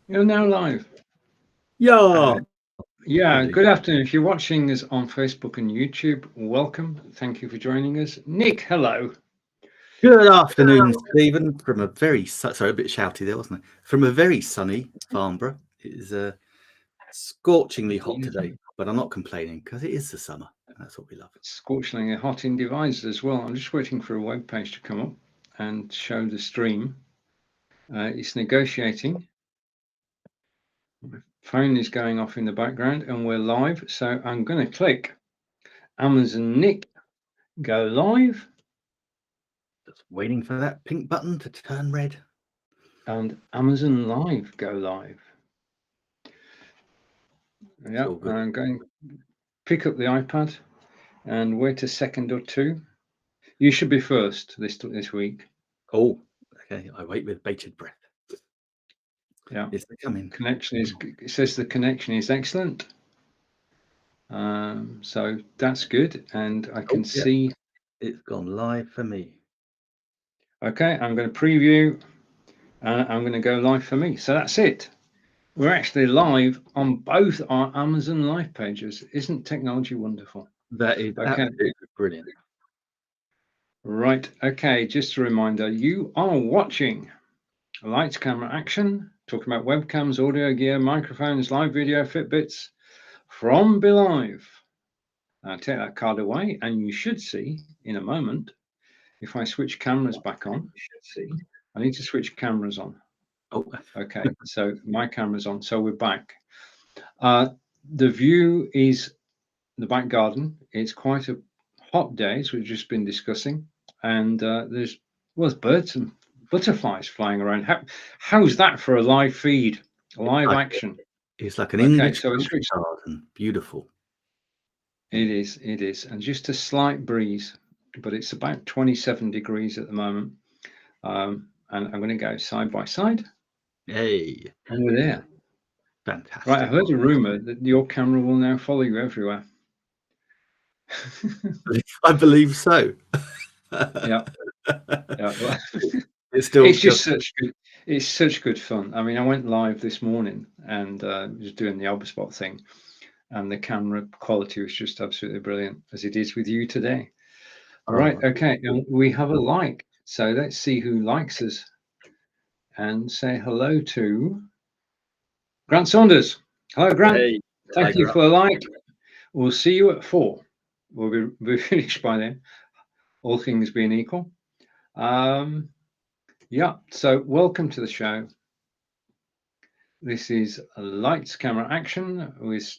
You're now live. Yeah. Uh, yeah, Indeed. good afternoon. If you're watching us on Facebook and YouTube, welcome. Thank you for joining us. Nick, hello. Good afternoon, Stephen. From a very sorry, a bit shouty there, wasn't it? From a very sunny Farnborough. It is scorchingly hot today, but I'm not complaining because it is the summer. That's what we love. Scorchingly hot in devices as well. I'm just waiting for a web page to come up and show the stream. It's negotiating. My phone is going off in the background and we're live. So I'm going to click Amazon Nick, go live. Just waiting for that pink button to turn red. And Amazon Live, go live. It's Yeah, all good. I'm going to pick up the iPad and wait a second or two. You should be first this week. Oh, okay. I wait with bated breath. Yeah, Is they coming? connection is. It says the connection is excellent. So that's good, and I Oh, can yeah. see. It's gone live for me. Okay, I'm going to preview. I'm going to go live for me. So that's it. We're actually live on both our Amazon Live pages. Isn't technology wonderful? That is Okay, absolutely brilliant. right. Okay, just a reminder: you are watching Lights, Camera, Action. Talking about webcams, audio gear, microphones, live video, Fitbits from Belive. Take that card away, and you should see in a moment. If I switch cameras back on, you should see. I need to switch cameras on. Oh, Okay, so my camera's on. So we're back. Uh, the view is the back garden. It's quite a hot day, as we've just been discussing, and there's birds and butterflies flying around. How's that for a live feed, live like action? it's like an Okay, English so it's country switched. garden. Beautiful. It is, and just a slight breeze, but it's about 27 degrees at the moment. And I'm going to go side by side, Hey, and we're there. Right, I fantastic. heard a rumor that your camera will now follow you everywhere. I believe so. Yeah, yeah. Well, It's still it's just just such good fun. I mean, I went live this morning and was doing the Alberspot thing, and the camera quality was just absolutely brilliant, as it is with you today. Right, oh, okay, and we have a like. So let's see who likes us and say hello to Grant Saunders. Hello, Grant. hey, Thank hi, you Grant. for the like. We'll see you at 4. We'll be finished by then, all things being equal. Um, yeah, so welcome to the show. This is Lights, Camera, Action with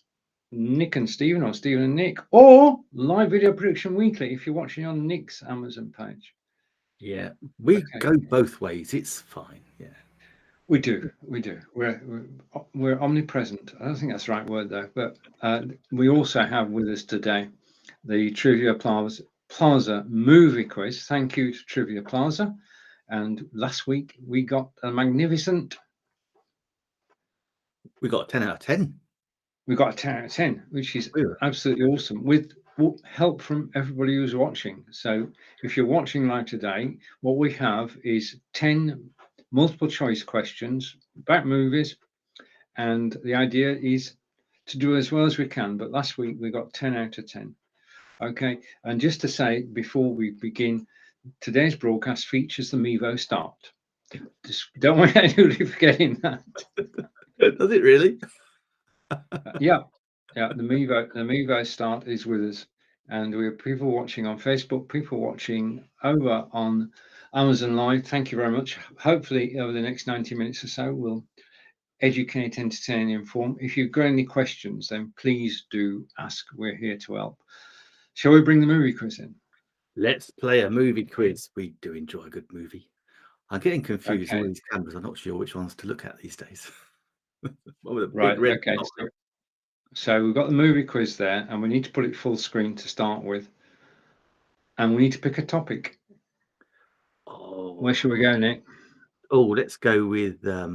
Nick and Stephen, or Stephen and Nick, or Live Video Production Weekly if you're watching on Nick's Amazon page. Yeah, we Okay, go both ways. It's fine. Yeah. we do, we do. We're omnipresent. I don't think that's the right word though, but we also have with us today the Plaza movie quiz. Thank you to Trivia Plaza. And last week we got a magnificent. We got a 10 out of 10. We got a 10 out of 10, which is We were- absolutely awesome with help from everybody who's watching. So if you're watching live today, what we have is 10 multiple choice questions about movies, and the idea is to do as well as we can. But last week we got 10 out of 10. Okay, and just to say before we begin, today's broadcast features the Mevo start. Just don't want anybody forgetting that. Does it really? Yeah, yeah. The Mevo start is with us, and we have people watching on Facebook, people watching over on Amazon Live. Thank you very much. Hopefully, over the next 90 minutes or so, we'll educate, entertain, inform. If you've got any questions, then please do ask. We're here to help. Shall we bring the movie quiz in? Let's play a movie quiz. We do enjoy a good movie. I'm getting confused. All Okay, these cameras. I'm not sure which ones to look at these days. One with a right. big red Okay, dot. so we've got the movie quiz there, and we need to put it full screen to start with, and we need to pick a topic. Where Oh, should we go, Nick? let's go with how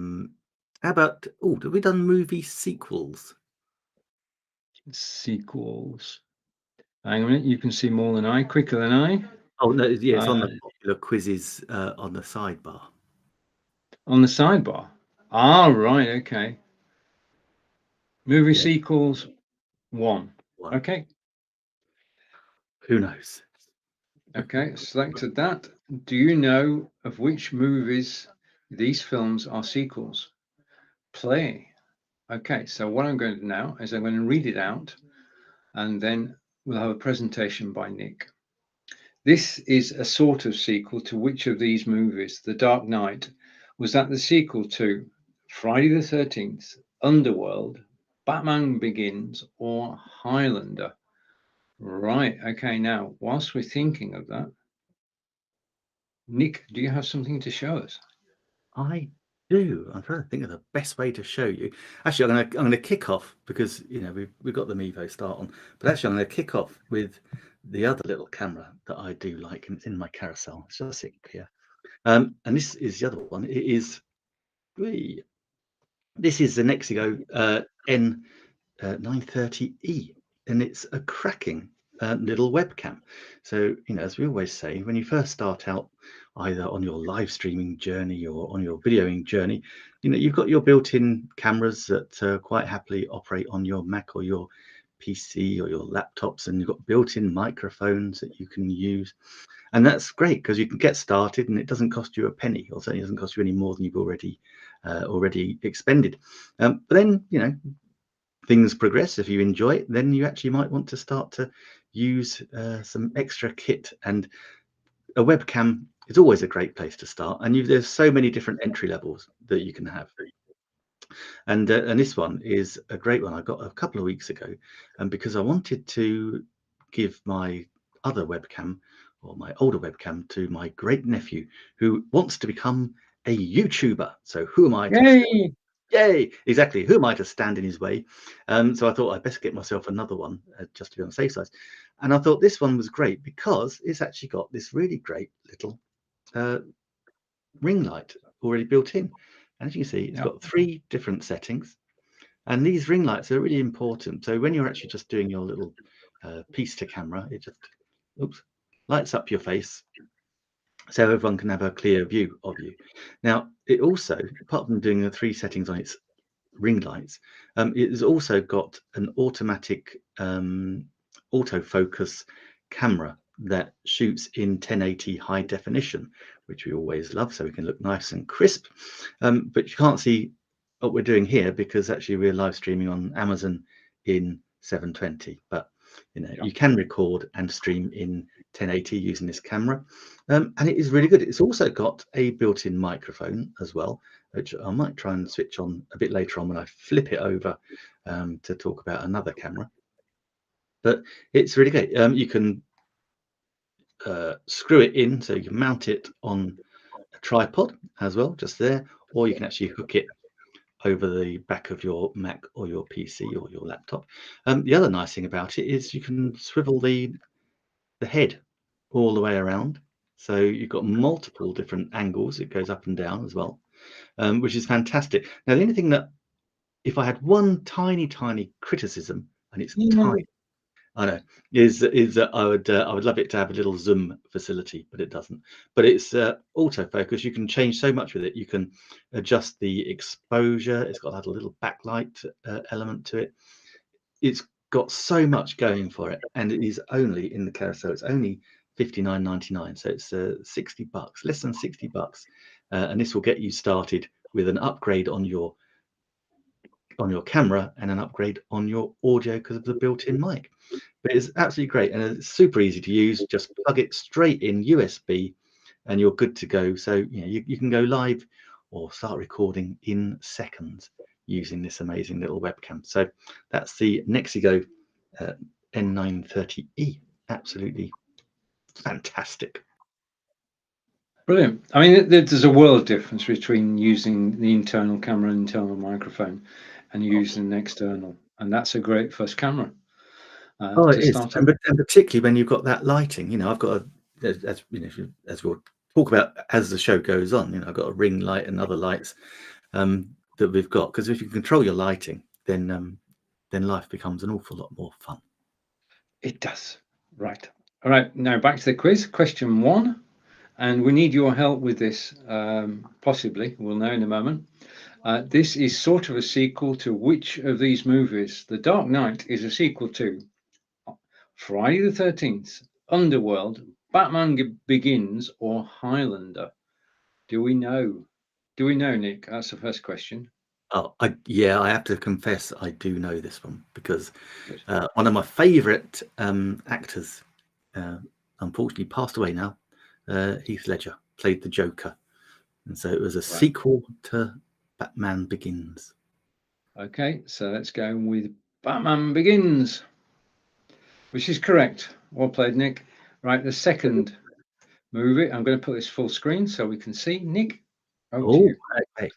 about have we done movie sequels? Sequels. Hang on a minute, you can see more than I, quicker than I. Oh no, yeah, it's on Uh, the popular quizzes on the sidebar. on the sidebar. Ah, right. Okay. Movie Yeah, sequels 1. one. Okay. Who knows? Okay. Selected that. Do you know of which movies these films are sequels? Play. Okay. So what I'm going to do now is I'm going to read it out, and then we'll have a presentation by Nick. This is a sort of sequel to which of these movies? The Dark Knight. Was that the sequel to Friday the 13th, Underworld, Batman Begins, or Highlander? Right. Okay. Now, whilst we're thinking of that, Nick, do you have something to show us? I do. I'm trying to think of the best way to show you. Actually, I'm gonna kick off because we've got the Mevo start on, but actually I'm gonna kick off with the other little camera that I do like, and it's in my carousel. It's just sitting here. And this is the other one. It is this is the Nexigo N930E, and it's a cracking little webcam. So, as we always say, when you first start out, either on your live streaming journey or on your videoing journey, you've got your built-in cameras that quite happily operate on your Mac or your PC or your laptops, and you've got built-in microphones that you can use. And that's great because you can get started and it doesn't cost you a penny, or certainly doesn't cost you any more than you've already expended. But then, things progress. If you enjoy it, then you actually might want to start to use some extra kit, and a webcam is always a great place to start. And there's so many different entry levels that you can have. And this one is a great one I got a couple of weeks ago, and because I wanted to give my other webcam, or my older webcam, to my great nephew who wants to become a YouTuber. So who am I to Yay! Yay! Exactly. Who am I to stand in his way? So I thought I'd best get myself another one just to be on the safe side. And I thought this one was great because it's actually got this really great little ring light already built in. And as you can see, it's Yeah. got 3 different settings. And these ring lights are really important. So when you're actually just doing your little piece to camera, it just lights up your face so everyone can have a clear view of you. Now, it also, apart from doing the 3 settings on its ring lights, it has also got an automatic autofocus camera that shoots in 1080 high definition, which we always love, so we can look nice and crisp. But you can't see what we're doing here because actually we're live streaming on Amazon in 720. But you can record and stream in 1080 using this camera, and it is really good. It's also got a built-in microphone as well, which I might try and switch on a bit later on when I flip it over to talk about another camera. But it's really great. You can screw it in, so you can mount it on a tripod as well, just there, or you can actually hook it over the back of your Mac or your PC or your laptop. The other nice thing about it is you can swivel the head all the way around, so you've got multiple different angles. It goes up and down as well, which is fantastic. Now, the only thing that, if I had one tiny criticism, and it's tiny, I know, is that I would love it to have a little zoom facility, but it doesn't. But it's autofocus. You can change so much with it. You can adjust the exposure. It's got a little backlight element to it. It's got so much going for it, and it is only in the carousel. It's only $59.99, so it's $60, less than $60, and this will get you started with an upgrade on your camera and an upgrade on your audio because of the built-in mic. But it's absolutely great, and it's super easy to use. Just plug it straight in USB and you're good to go. So you can go live or start recording in seconds using this amazing little webcam. So that's the Nexigo N930E. Absolutely fantastic. Brilliant. I mean, there's a world difference between using the internal camera and internal microphone and using an external. And that's a great first camera Oh, it to is, start and, off. and particularly when you've got that lighting. I've got as we'll talk about as the show goes on. I've got a ring light and other lights that we've got, because if you control your lighting, then life becomes an awful lot more fun. It does. Right. All right. Now back to the quiz. Question 1. And we need your help with this, possibly. We'll know in a moment. This is sort of a sequel to which of these movies? The Dark Knight is a sequel to Friday the 13th, Underworld, Batman Begins, or Highlander. Do we know? Do we know, Nick? That's the first question. Oh, yeah, I have to confess I do know this one because Good. one of my favourite actors, unfortunately passed away now, Heath Ledger, played the Joker. And so it was a sequel to Batman Begins. Okay, so let's go with Batman Begins, which is correct. Well played, Nick. Right, the second movie. I'm going to put this full screen so we can see. Nick, over to you. Okay.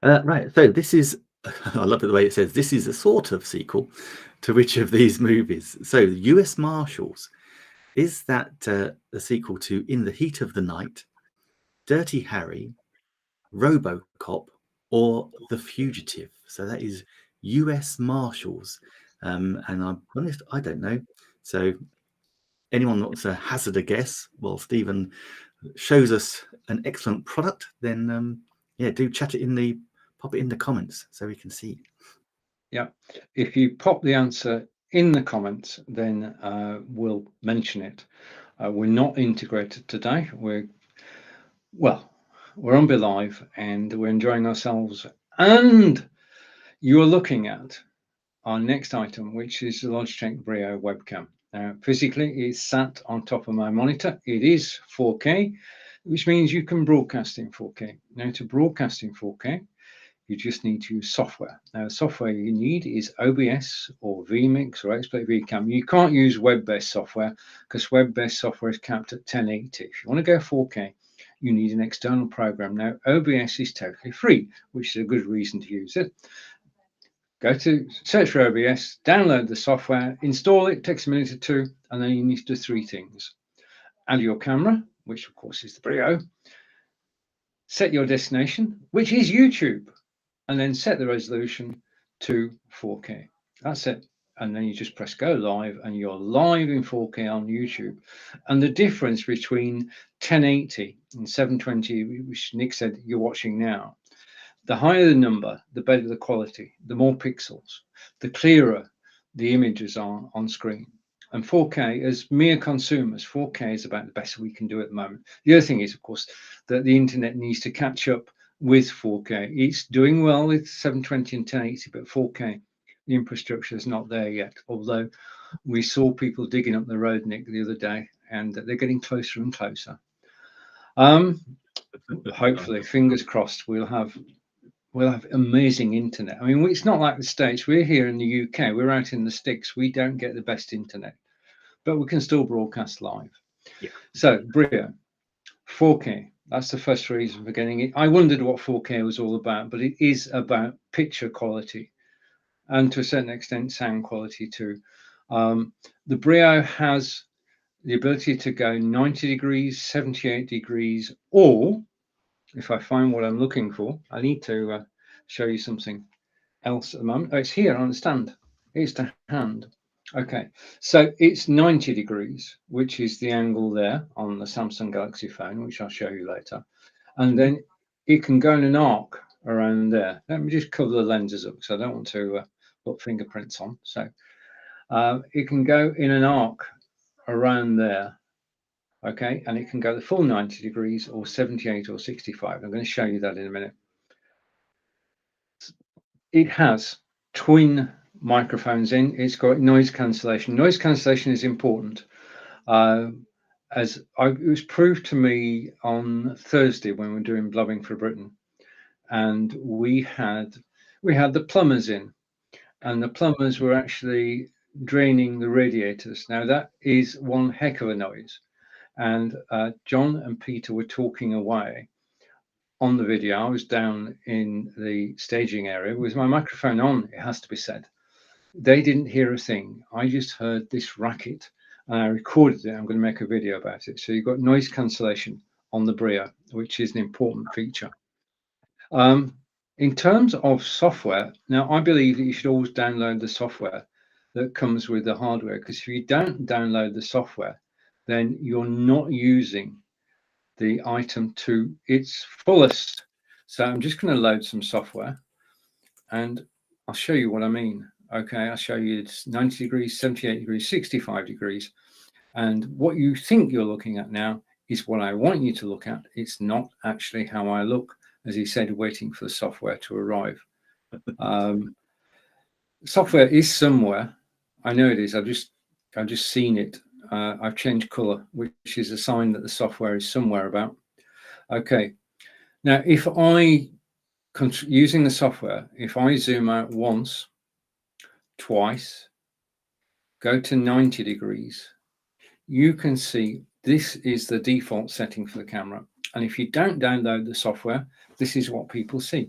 Right, so this is, I love it the way it says, this is a sort of sequel to which of these movies? So US Marshals, is that a sequel to In the Heat of the Night, Dirty Harry, RoboCop, or The Fugitive? So that is US Marshals. And I'm honest, I don't know. So anyone wants to hazard a guess while Stephen shows us an excellent product, then yeah, do pop it in the comments so we can see. Yeah, if you pop the answer in the comments, then we'll mention it. We're not integrated today. We're on Be Live and we're enjoying ourselves. And you're looking at our next item, which is the Logitech Brio webcam. Physically, it's sat on top of my monitor. It is 4K, which means you can broadcast in 4K. Now, to broadcast in 4K, you just need to use software. Now, the software you need is OBS or vMix or Expert VCam. You can't use web-based software because web-based software is capped at 1080. If you want to go 4K, you need an external program. Now, OBS is totally free, which is a good reason to use it. Go to search for OBS, download the software, install it, takes a minute or two, and then you need to do three things. Add your camera, which of course is the Brio, set your destination, which is YouTube, and then set the resolution to 4K. That's it. And then you just press go live and you're live in 4K on YouTube. And the difference between 1080 and 720, which Nick said you're watching now, the higher the number, the better the quality, the more pixels, the clearer the images are on screen. And 4K, as mere consumers, 4K is about the best we can do at the moment. The other thing is, of course, that the internet needs to catch up with 4K. It's doing well with 720 and 1080, but 4K, the infrastructure is not there yet. Although we saw people digging up the road, Nick, the other day, and they're getting closer and closer. Hopefully, fingers crossed, we'll have amazing internet. I mean, it's not like the States. We're here in the UK. We're out in the sticks. We don't get the best internet, but we can still broadcast live. Yeah. So, Brio, 4K. That's the first reason for getting it. I wondered what 4K was all about, but it is about picture quality and to a certain extent sound quality too. The Brio has the ability to go 90 degrees, 78 degrees, or if I find what I'm looking for, I need to show you something else at the moment. Oh, it's here on the stand. It's to hand. Okay, so it's 90 degrees, which is the angle there on the Samsung Galaxy phone, which I'll show you later. And then it can go in an arc around there. Let me just cover the lenses up because I don't want to put fingerprints on. So it can go in an arc around there. Okay, and it can go the full 90 degrees or 78 or 65. I'm going to show you that in a minute. It has twin microphones in. It's got noise cancellation. Noise cancellation is important. It was proved to me on Thursday when we were doing Blubbing for Britain, and we had the plumbers in, and the plumbers were actually draining the radiators. Now that is one heck of a noise. And John and Peter were talking away on the video. I was down in the staging area with my microphone on, it has to be said. They didn't hear a thing. I just heard this racket and I recorded it. I'm going to make a video about it. So you've got noise cancellation on the Brio, which is an important feature. In terms of software, now I believe that you should always download the software that comes with the hardware, because if you don't download the software, then you're not using the item to its fullest So I'm just going to load some software and I'll show you what I mean. Okay, I'll show you it's 90 degrees, 78 degrees, 65 degrees. And what you think you're looking at now is what I want you to look at. It's not actually how I look, as he said, waiting for the software to arrive. Software is somewhere. I know it is. I've just seen it. I've changed color, which is a sign that the software is somewhere about. Okay. Now, if I, using the software, if I zoom out once, twice, go to 90 degrees, you can see this is the default setting for the camera. And if you don't download the software, this is what people see.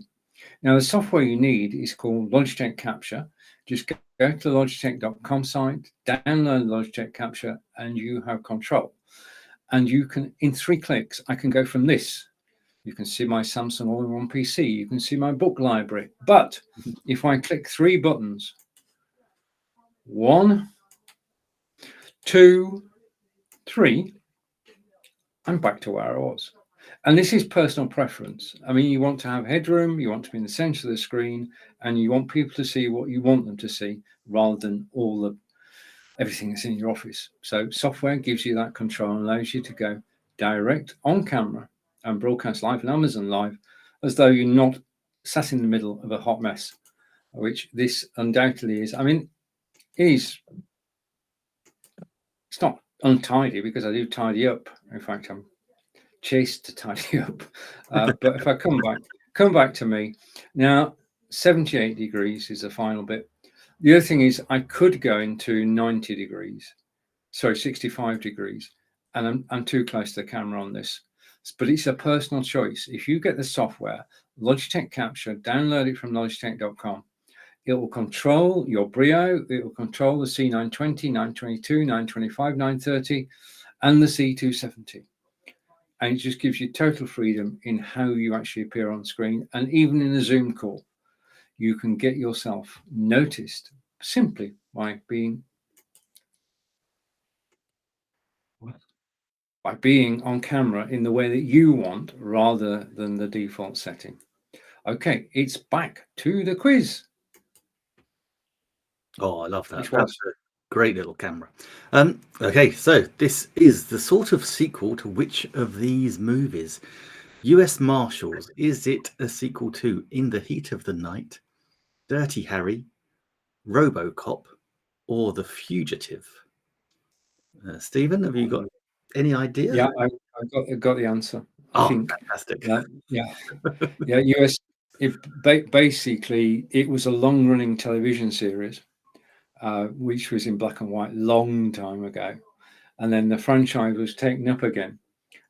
Now, the software you need is called Logitech Capture. Just go to the logitech.com site, download Logitech Capture, and you have control. And you can, in 3 clicks, I can go from this. You can see my Samsung all-in-one PC. You can see my book library. But if I click 3 buttons, 1, 2, 3, I'm back to where I was. And this is personal preference. I mean, you want to have headroom, you want to be in the center of the screen, and you want people to see what you want them to see rather than everything that's in your office. So software gives you that control and allows you to go direct on camera and broadcast live on Amazon Live as though you're not sat in the middle of a hot mess, which this undoubtedly is. I mean, it's not untidy because I do tidy up. In fact, I'm chased to tidy up. But if I come back to me now, 78 degrees is the final bit. The other thing is I could go into 90 degrees, sorry, 65 degrees, and I'm too close to the camera on this. But it's a personal choice. If you get the software, Logitech Capture, download it from logitech.com. It will control your Brio. It will control the C920, 922, 925, 930, and the C270. And it just gives you total freedom in how you actually appear on screen. And even in a Zoom call, you can get yourself noticed simply by being on camera in the way that you want rather than the default setting. Okay, it's back to the quiz. Oh, I love that. Which was great little camera. Okay, so this is the sort of sequel to which of these movies? US Marshals, is it a sequel to In the Heat of the Night, Dirty Harry, RoboCop, or The Fugitive? Stephen, have you got any idea? Yeah, I got the answer. I think. Fantastic. Yeah. US. Basically, it was a long-running television series, which was in black and white long time ago, and then the franchise was taken up again,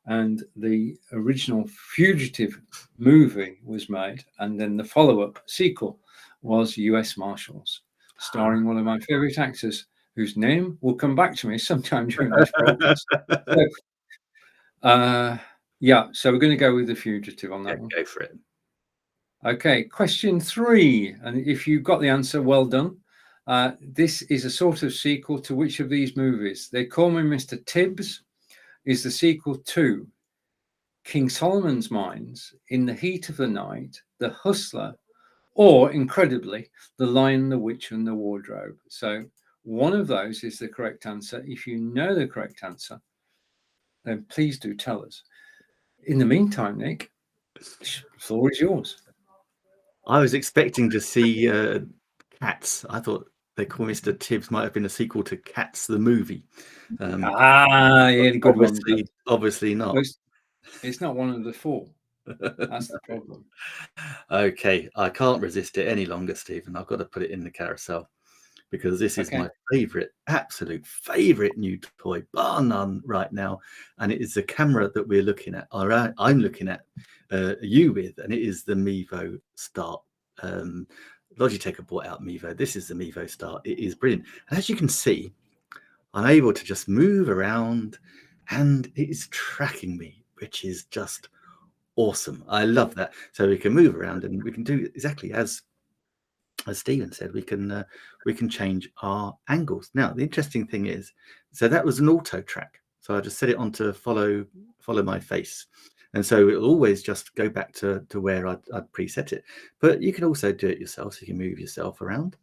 and the original Fugitive movie was made, and then the follow-up sequel was US Marshals, starring one of my favorite actors, whose name will come back to me sometime during this broadcast. So we're going to go with The Fugitive on that one. Go for it. Okay, question 3. And if you got the answer, well done. This is a sort of sequel to which of these movies? They Call Me Mr. Tibbs is the sequel to King Solomon's Mines, In the Heat of the Night, The Hustler, or, incredibly, The Lion, the Witch, and the Wardrobe. So one of those is the correct answer. If you know the correct answer, then please do tell us. In the meantime, Nick, the floor is yours. I was expecting to see Cats. I thought They Call Mr. Tibbs might have been a sequel to Cats the movie. Yeah, good one. Obviously not. It's not one of the 4. That's the problem. Okay, I can't resist it any longer, Stephen. I've got to put it in the carousel because this is my absolute favorite new toy, bar none, right now. And it is the camera that we're looking at, or I'm looking at you with, and it is the Mevo Start. Logitech have brought out Mevo. This is the Mevo Start. It is brilliant. And as you can see, I'm able to just move around and it is tracking me, which is just awesome. I love that. So we can move around and we can do exactly as Stephen said, we can change our angles. Now, the interesting thing is, so that was an auto track. So I just set it on to follow my face. And so it'll always just go back to where I'd preset it. But you can also do it yourself, so you can move yourself around.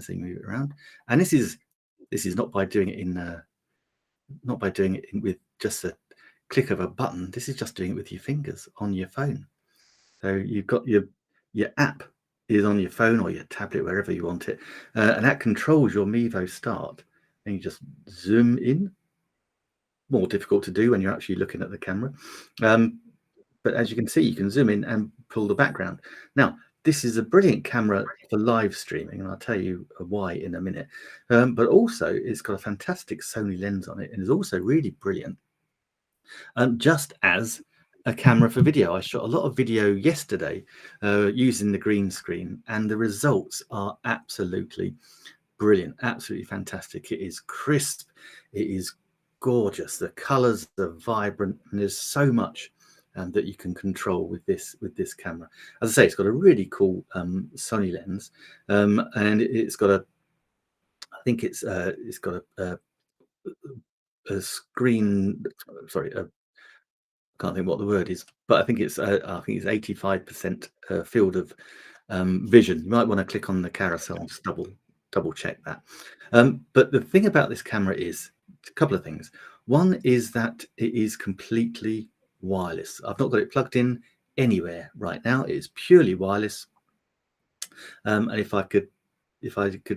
So you move it around, and this is not by doing it with just a click of a button. This is just doing it with your fingers on your phone. So you've got your app is on your phone or your tablet, wherever you want it, and that controls your Mevo start. And you just zoom in. More difficult to do when you're actually looking at the camera, but as you can see, you can zoom in and pull the background. Now, this is a brilliant camera for live streaming, and I'll tell you why in a minute. But also, it's got a fantastic Sony lens on it, and is also really brilliant. Just as a camera for video, I shot a lot of video yesterday using the green screen, and the results are absolutely brilliant, absolutely fantastic. It is crisp, it is gorgeous. The colors are vibrant, and there's so much that you can control with this camera. As I say, it's got a really cool Sony lens, and it's got a, I think it's got a screen. Sorry, can't think what the word is, but I think it's 85% field of vision. You might want to click on the carousel and just double check that. But the thing about this camera is a couple of things. One is that it is completely wireless. I've not got it plugged in anywhere right now. It is purely wireless. And if I could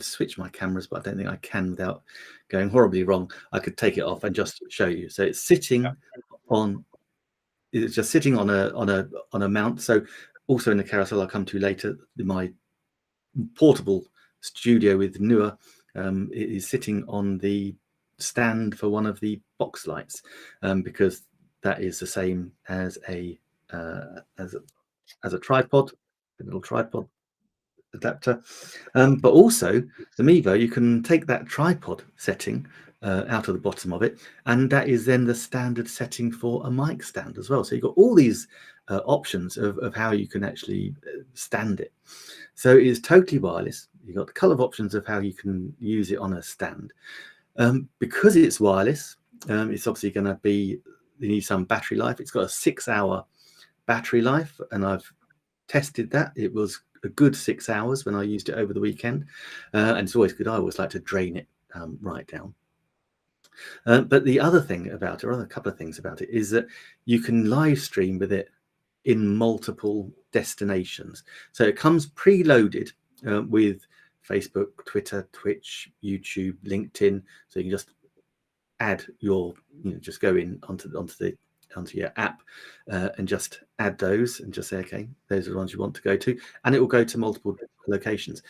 switch my cameras, but I don't think I can without going horribly wrong, I could take it off and just show you. So it's sitting on. It's just sitting on a mount. So also in the carousel I'll come to later, my portable studio with Nua, it is sitting on the stand for one of the box lights, because that is the same as a tripod, a little tripod adapter. But also the Mevo, you can take that tripod setting out of the bottom of it, and that is then the standard setting for a mic stand as well. So you've got all these options of how you can actually stand it. So it is totally wireless. You've got a couple of options of how you can use it on a stand. Because it's wireless, it's obviously going to be, you need some battery life. It's got a 6-hour battery life, and I've tested that. It was a good 6 hours when I used it over the weekend, and it's always good. I always like to drain it right down. But the other thing about it, or a couple of things about it, is that you can live stream with it in multiple destinations. So it comes preloaded with Facebook, Twitter, Twitch, YouTube, LinkedIn. So you can just add your, just go in onto your app and just add those and just say, okay, those are the ones you want to go to, and it will go to multiple locations.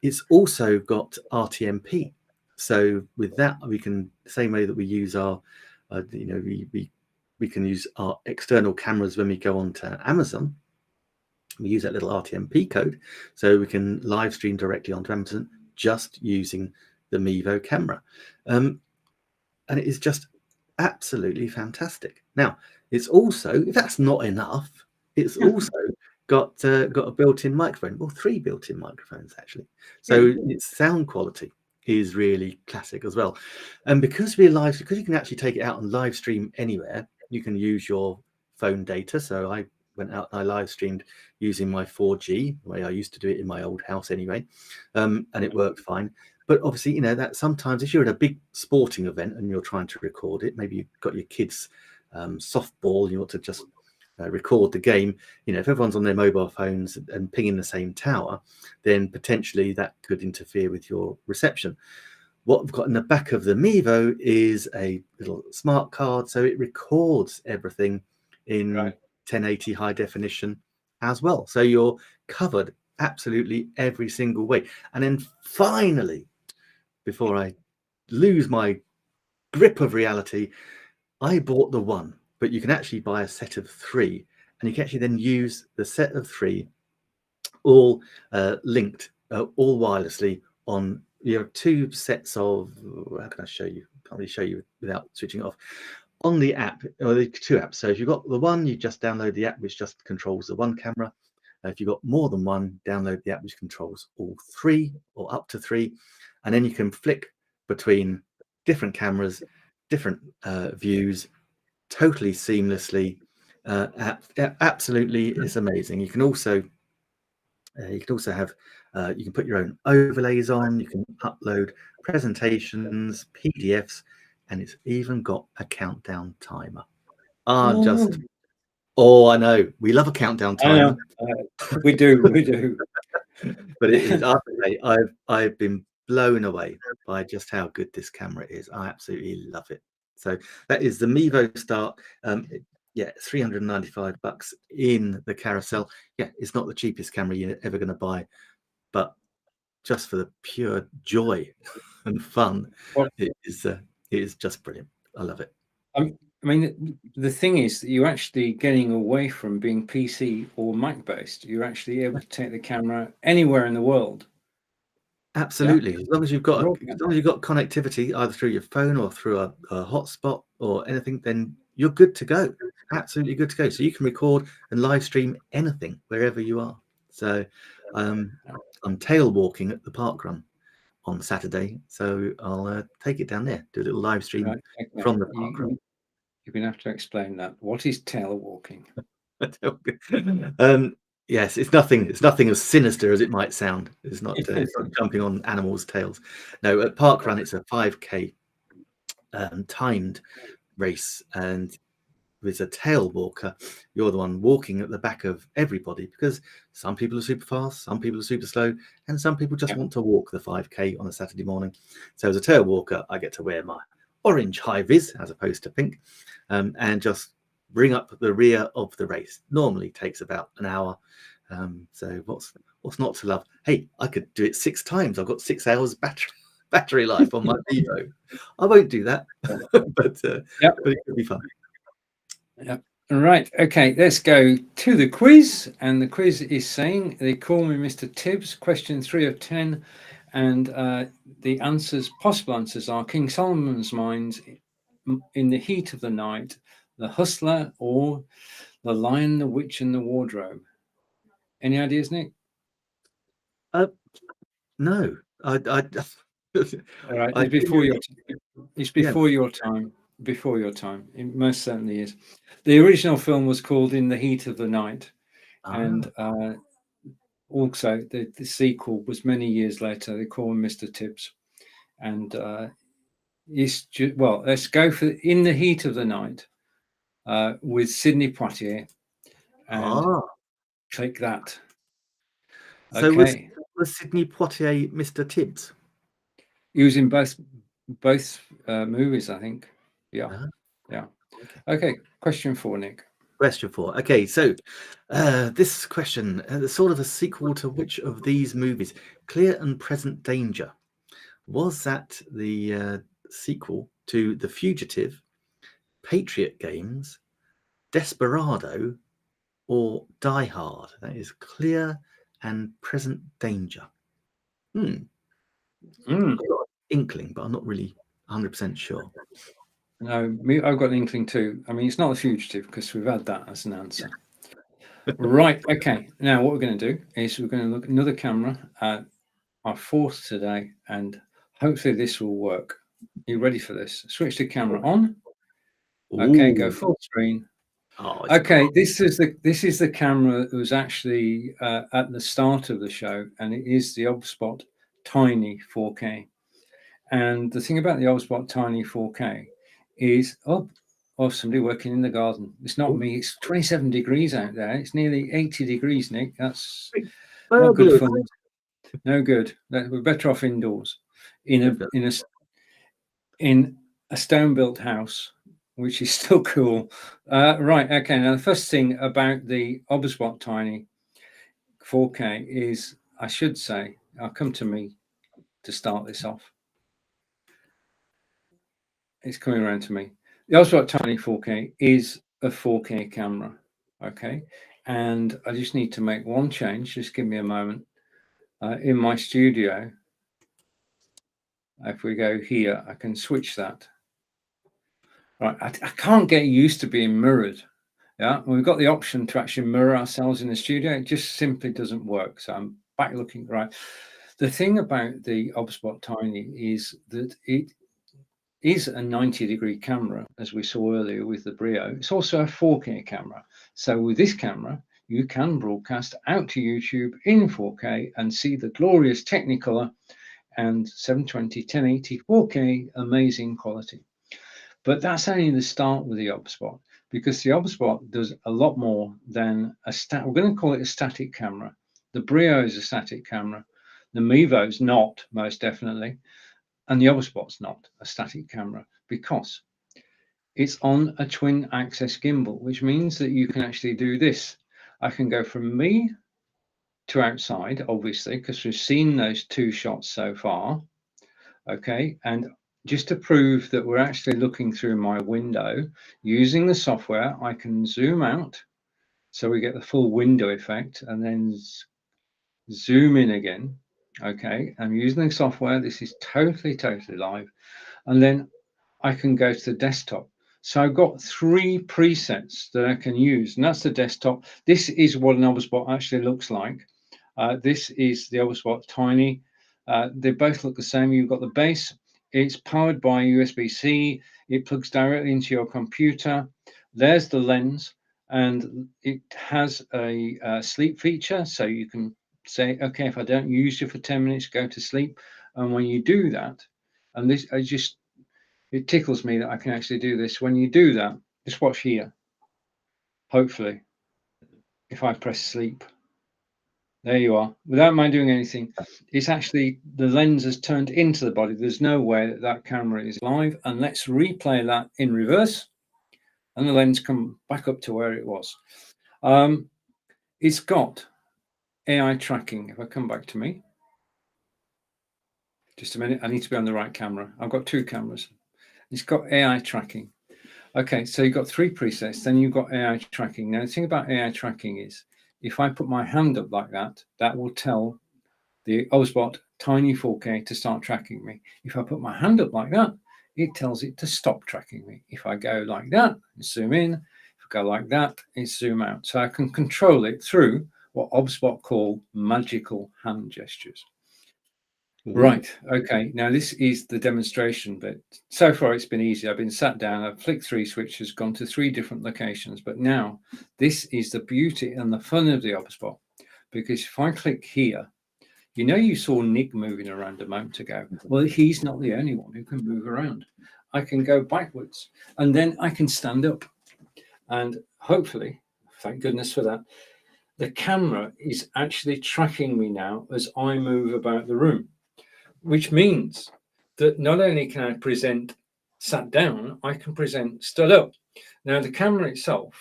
It's also got RTMP. So with that, we can, the same way that we use our, we can use our external cameras when we go onto Amazon. We use that little RTMP code, so we can live stream directly onto Amazon just using the Mevo camera. And it is just absolutely fantastic. Now, it's also, if that's not enough, it's also got a built-in microphone. Well, 3 built-in microphones actually. So its sound quality is really classic as well. And because you can actually take it out and live stream anywhere, you can use your phone data. So I went out and I live streamed using my 4G, the way I used to do it in my old house anyway, and it worked fine. But obviously, that sometimes if you're at a big sporting event and you're trying to record it, maybe you've got your kids' softball and you want to just record the game, if everyone's on their mobile phones and pinging the same tower, then potentially that could interfere with your reception. What we've got in the back of the Mevo is a little smart card, so it records everything in 1080 high definition as well. So you're covered absolutely every single way. And then finally, before I lose my grip of reality, I bought the one, but you can actually buy a set of 3, and you can actually then use the set of 3 all linked, all wirelessly on. You have 2 sets of, how can I show you? Can't really show you without switching off. On the app, or the 2 apps. So if you've got the one, you just download the app, which just controls the one camera. If you've got more than one, download the app, which controls all 3 or up to 3. And then you can flick between different cameras, different views, totally seamlessly. Absolutely, it's amazing. You can also have you can put your own overlays on. You can upload presentations, PDFs, and it's even got a countdown timer. I know we love a countdown timer. We do. But it is. I've been blown away by just how good this camera is. I absolutely love it. So that is the Mevo Start. Yeah, $395 in the carousel. Yeah, it's not the cheapest camera you're ever going to buy, but just for the pure joy and fun, it is just brilliant. I love it. I mean, the thing is that you're actually getting away from being PC or Mac based. You're actually able to take the camera anywhere in the world. Absolutely, as long as you've got connectivity either through your phone or through a hotspot or anything, then you're good to go. Absolutely good to go. So you can record and live stream anything wherever you are. So I'm tail walking at the park run on Saturday, so I'll take it down there, do a little live stream from the park run. You're going to have to explain that. What is tail walking? Yes, it's nothing as sinister as it might sound. It's not jumping on animals' tails. No, at park run it's a 5K timed race, and with a tail walker, you're the one walking at the back of everybody, because some people are super fast, some people are super slow, and some people just want to walk the 5K on a Saturday morning. So as a tail walker, I get to wear my orange high vis as opposed to pink, and just bring up the rear of the race. Normally takes about an hour. So what's not to love? Hey, I could do it 6 times. I've got 6 hours battery life on my Vivo. I won't do that, but it could be fun. Yep. Right. Okay, let's go to the quiz. And the quiz is saying, they call me Mr. Tibbs, question 3 of 10. And the possible answers are King Solomon's Mines, In the Heat of the Night, The Hustler, or The Lion, the Witch, and the Wardrobe. Any ideas, Nick? No. All right. It's before your time. Before your time. It most certainly is. The original film was called In the Heat of the Night. And also the sequel was many years later. They call him Mr. Tibbs. And let's go for In the Heat of the Night with Sidney Poitier. And click that. So okay. Was Sidney Poitier Mr. Tibbs? He was in both movies, I think. Yeah. Okay. Question 4, Nick. Question 4. Okay, so this question, sort of a sequel to which of these movies? Clear and Present Danger. Was that the sequel to The Fugitive, Patriot Games, Desperado, or Die Hard? That is Clear and Present Danger. I've got an inkling, but I'm not really 100% sure. No, I've got an inkling too. I mean, it's not The Fugitive because we've had that as an answer. Right. Okay. Now, what we're going to do is we're going to look at another camera at our 4th today, and hopefully this will work. Are you ready for this? Switch the camera on. Okay, go full screen. Okay, this is the camera that was actually at the start of the show, and it is the OBSBot Tiny 4K. And the thing about the OBSBot Tiny 4K is, somebody working in the garden. It's not me. It's 27 degrees out there. It's nearly 80 degrees, Nick. That's not good fun. No good. We're better off indoors in a stone-built house, which is still cool. Right. Okay. Now, the first thing about the OBSBot Tiny 4K is, I should say, come to me to start this off. It's coming around to me. The OBSBot Tiny 4K is a 4K camera. Okay. And I just need to make one change. Just give me a moment. In my studio, if we go here, I can switch that. Right, I can't get used to being mirrored. Yeah, we've got the option to actually mirror ourselves in the studio. It just simply doesn't work. So I'm back looking right. The thing about the OBSBot Tiny is that is a 90-degree camera, as we saw earlier with the Brio. It's also a 4K camera. So with this camera, you can broadcast out to YouTube in 4K and see the glorious Technicolor and 720, 1080, 4K, amazing quality. But that's only the start with the OBSPOT, because the OBSPOT does a lot more than we're going to call it a static camera. The Brio is a static camera. The Mevo is not, most definitely. And the OBSPOT's not a static camera, because it's on a twin axis gimbal, which means that you can actually do this. I can go from me to outside, obviously, because we've seen those two shots so far. Okay, and just to prove that we're actually looking through my window, using the software, I can zoom out so we get the full window effect, and then zoom in again. Okay, I'm using the software. This is totally live. And then I can go to the desktop. So I've got 3 presets that I can use, and that's the desktop. This is what an OBSPOT actually looks like. This is the OBSPOT Tiny. They both look the same. You've got the base. It's powered by USB-C. It plugs directly into your computer. There's the lens, and it has a sleep feature. So you can say, okay, if I don't use you for 10 minutes, go to sleep. And when you do that, and this, it tickles me that I can actually do this. When you do that, just watch here. Hopefully, if I press sleep, there you are. Without my doing anything, it's actually, the lens has turned into the body. There's no way that that camera is live. And let's replay that in reverse, and the lens come back up to where it was. It's got AI tracking. If I come back to me, just a minute, I need to be on the right camera. I've got 2 cameras. It's got AI tracking. Okay, so you've got 3 presets, then you've got AI tracking. Now, the thing about AI tracking is, if I put my hand up like that, that will tell the OBSPOT Tiny 4K to start tracking me. If I put my hand up like that, it tells it to stop tracking me. If I go like that, zoom in. If I go like that, it's zoom out. So I can control it through what OBSPOT call magical hand gestures. Right. Okay. Now this is the demonstration bit. So far it's been easy. I've been sat down, I've flicked 3 switches, gone to 3 different locations. But now this is the beauty and the fun of the OBSPOT. Because if I click here, you know, you saw Nick moving around a moment ago. Well, he's not the only one who can move around. I can go backwards, and then I can stand up. And hopefully, thank goodness for that, the camera is actually tracking me now as I move about the room. Which means that not only can I present sat down, I can present stood up. Now, the camera itself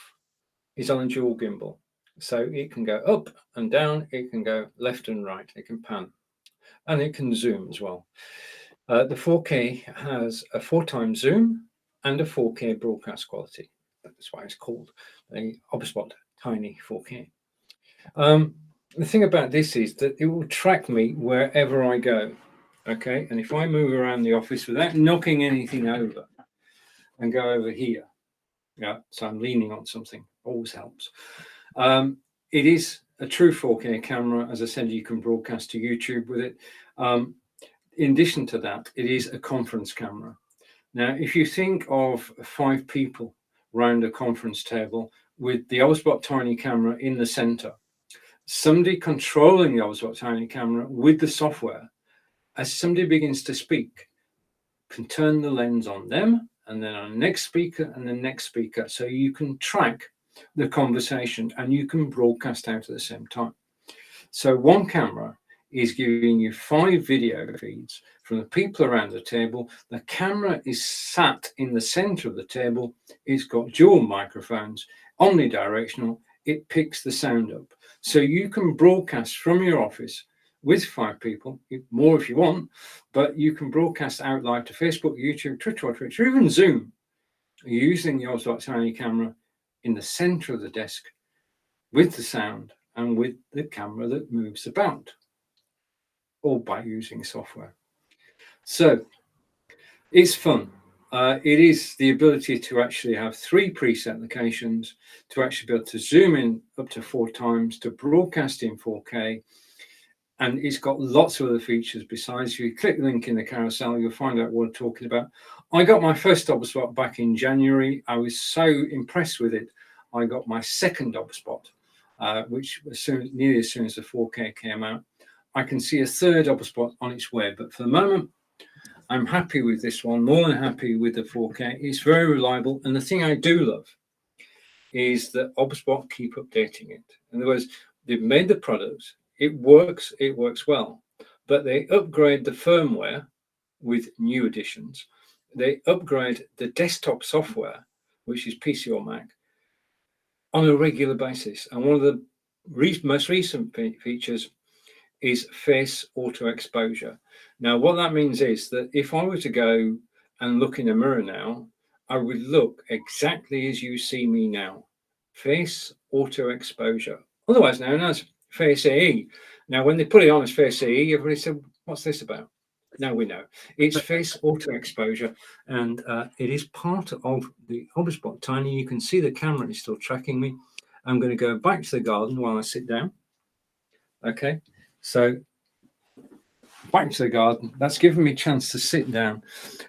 is on a dual gimbal. So it can go up and down, it can go left and right, it can pan, and it can zoom as well. The 4K has a 4x zoom and a 4K broadcast quality. That's why it's called the OBSPOT Tiny 4K. The thing about this is that it will track me wherever I go. Okay, and if I move around the office without knocking anything over and go over here, yeah, so I'm leaning on something, always helps. It is a true 4K camera. As I said, you can broadcast to YouTube with it. In addition to that, it is a conference camera. Now, if you think of 5 people round a conference table with the OBSPOT Tiny camera in the center, somebody controlling the OBSPOT Tiny camera with the software, as somebody begins to speak, can turn the lens on them and then on the next speaker and the next speaker. So you can track the conversation and you can broadcast out at the same time. So one camera is giving you 5 video feeds from the people around the table. The camera is sat in the center of the table. It's got dual microphones, omnidirectional. It picks the sound up. So you can broadcast from your office with 5 people, more if you want, but you can broadcast out live to Facebook, YouTube, Twitter, or even Zoom, using the OBSPOT Tiny camera in the center of the desk with the sound and with the camera that moves about, all by using software. So it's fun. It is the ability to actually have 3 preset locations, to actually be able to zoom in up to 4 times, to broadcast in 4K. And it's got lots of other features besides. If you click the link in the carousel, you'll find out what I'm talking about. I got my first double spot back in January. I was so impressed with it. I got my second double spot, which nearly as soon as the 4K came out. I can see a third double spot on its way, but for the moment, I'm happy with this one, more than happy with the 4K. It's very reliable. And the thing I do love is that OBSBot keep updating it. In other words, they've made the product, it works well, but they upgrade the firmware with new additions. They upgrade the desktop software, which is PC or Mac, on a regular basis. And one of the most recent features is face auto exposure. Now, what that means is that if I were to go and look in a mirror now, I would look exactly as you see me now. Face auto exposure, otherwise known as Face AE. Now, when they put it on as Face AE, everybody said, what's this about? Now we know. It's face auto exposure, and it is part of the OBSBot Tiny. You can see the camera is still tracking me. I'm going to go back to the garden while I sit down. Okay, so back to the garden. That's given me a chance to sit down.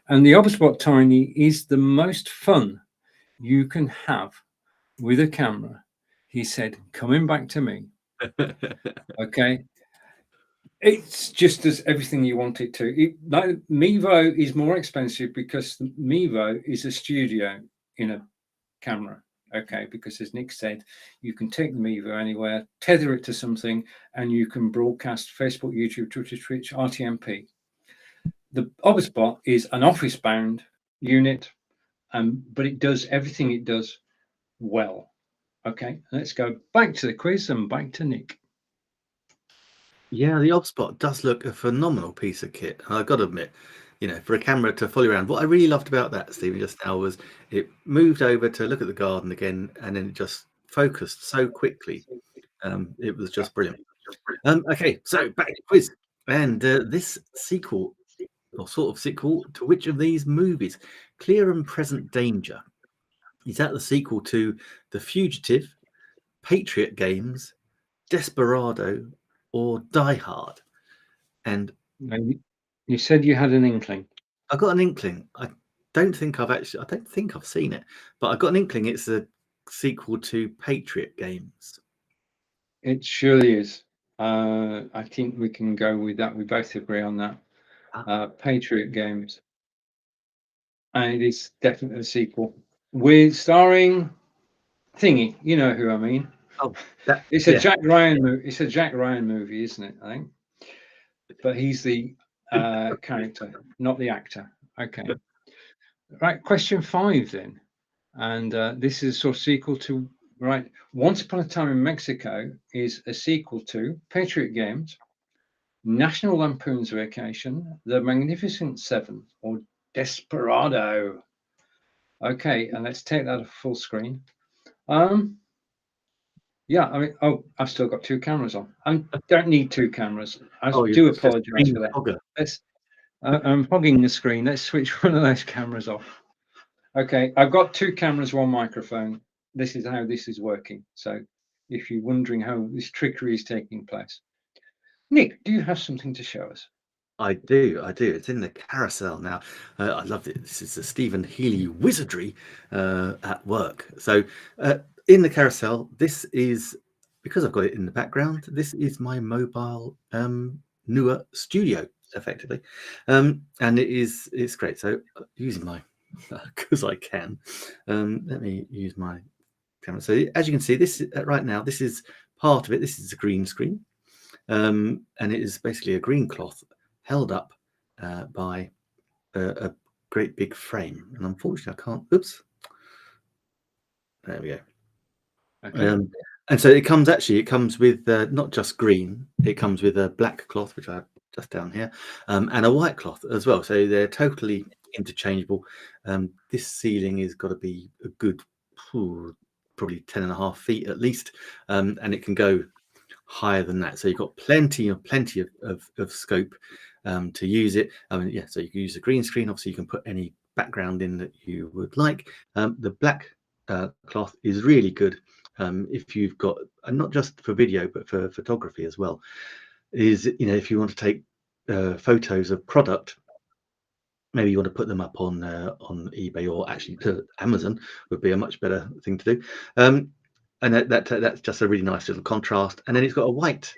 And the OBSBot Tiny is the most fun you can have with a camera. He said, coming back to me. Okay. It's just as everything you want it to. Mevo is more expensive because the Mevo is a studio in a camera. Okay, because as Nick said, you can take the Mevo anywhere, tether it to something, and you can broadcast Facebook, YouTube, Twitter, Twitch, RTMP. The OBSBot is an office-bound unit, but it does everything it does well. Okay, let's go back to the quiz and back to Nick. Yeah, the OBSBot does look a phenomenal piece of kit. And I've got to admit, for a camera to follow around, what I really loved about that, Stephen, just now was it moved over to look at the garden again, and then it just focused so quickly. It was just brilliant. Okay, so back to the quiz. And this sequel, or sort of sequel, to which of these movies? Clear and Present Danger. Is that the sequel to The Fugitive, Patriot Games, Desperado, or Die Hard? And you said you had an inkling. I got an inkling. I don't think I've seen it, but I got an inkling it's a sequel to Patriot Games. It surely is. I think we can go with that. We both agree on that. Patriot Games. And it is definitely a sequel. With starring Thingy, you know who I mean. Oh, it's a Jack Ryan movie. It's a Jack Ryan movie, isn't it? I think. But he's the character, not the actor. Okay. Right, question 5 then. And this is a sort of sequel to, right, Once Upon a Time in Mexico is a sequel to Patriot Games, National Lampoon's Vacation, The Magnificent Seven, or Desperado. Okay, and let's take that full screen. Yeah, I mean, I've still got 2 cameras on. I don't need 2 cameras. I do apologize for that. I'm hogging the screen. Let's switch one of those cameras off. Okay, I've got 2 cameras, 1 microphone. This is how this is working. So if you're wondering how this trickery is taking place. Nick, do you have something to show us? I do. It's in the carousel now. I loved it. This is the Stephen Healy wizardry at work. So in the carousel, this is, because I've got it in the background, this is my mobile newer studio, effectively. And it's great. So using my, because I can, let me use my camera. So as you can see, this right now, this is part of it. This is a green screen. And it is basically a green cloth held up by a great big frame. And unfortunately, I can't. Oops. There we go. Okay. And so it comes with not just green, it comes with a black cloth, which I have just down here, and a white cloth as well. So they're totally interchangeable. This ceiling has got to be a good, probably 10.5 feet at least, and it can go higher than that. So you've got plenty of scope to use it. So you can use the green screen. Obviously, you can put any background in that you would like. The black cloth is really good if you've got, and not just for video, but for photography as well. If you want to take photos of product, maybe you want to put them up on eBay, or actually to Amazon would be a much better thing to do. And that's just a really nice little contrast. And then it's got a white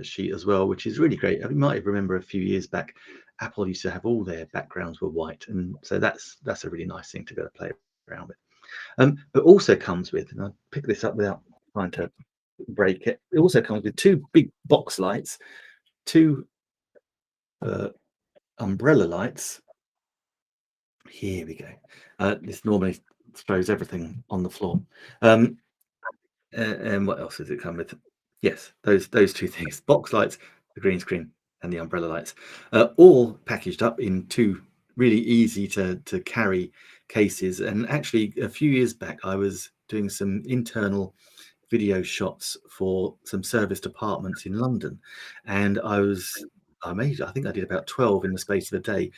sheet as well, which is really great. You might remember a few years back, Apple used to have all their backgrounds were white, and so that's a really nice thing to go to play around with. It also comes with, and I'll pick this up without trying to break it. It also comes with 2 big box lights, 2 umbrella lights. Here we go. This normally throws everything on the floor. And what else does it come with? Yes, those 2 things: box lights, the green screen, and the umbrella lights, all packaged up in 2 really easy to carry cases. And actually, a few years back, I was doing some internal video shots for some serviced apartments in London, and I was amazed. I think I did about 12 in the space of a day,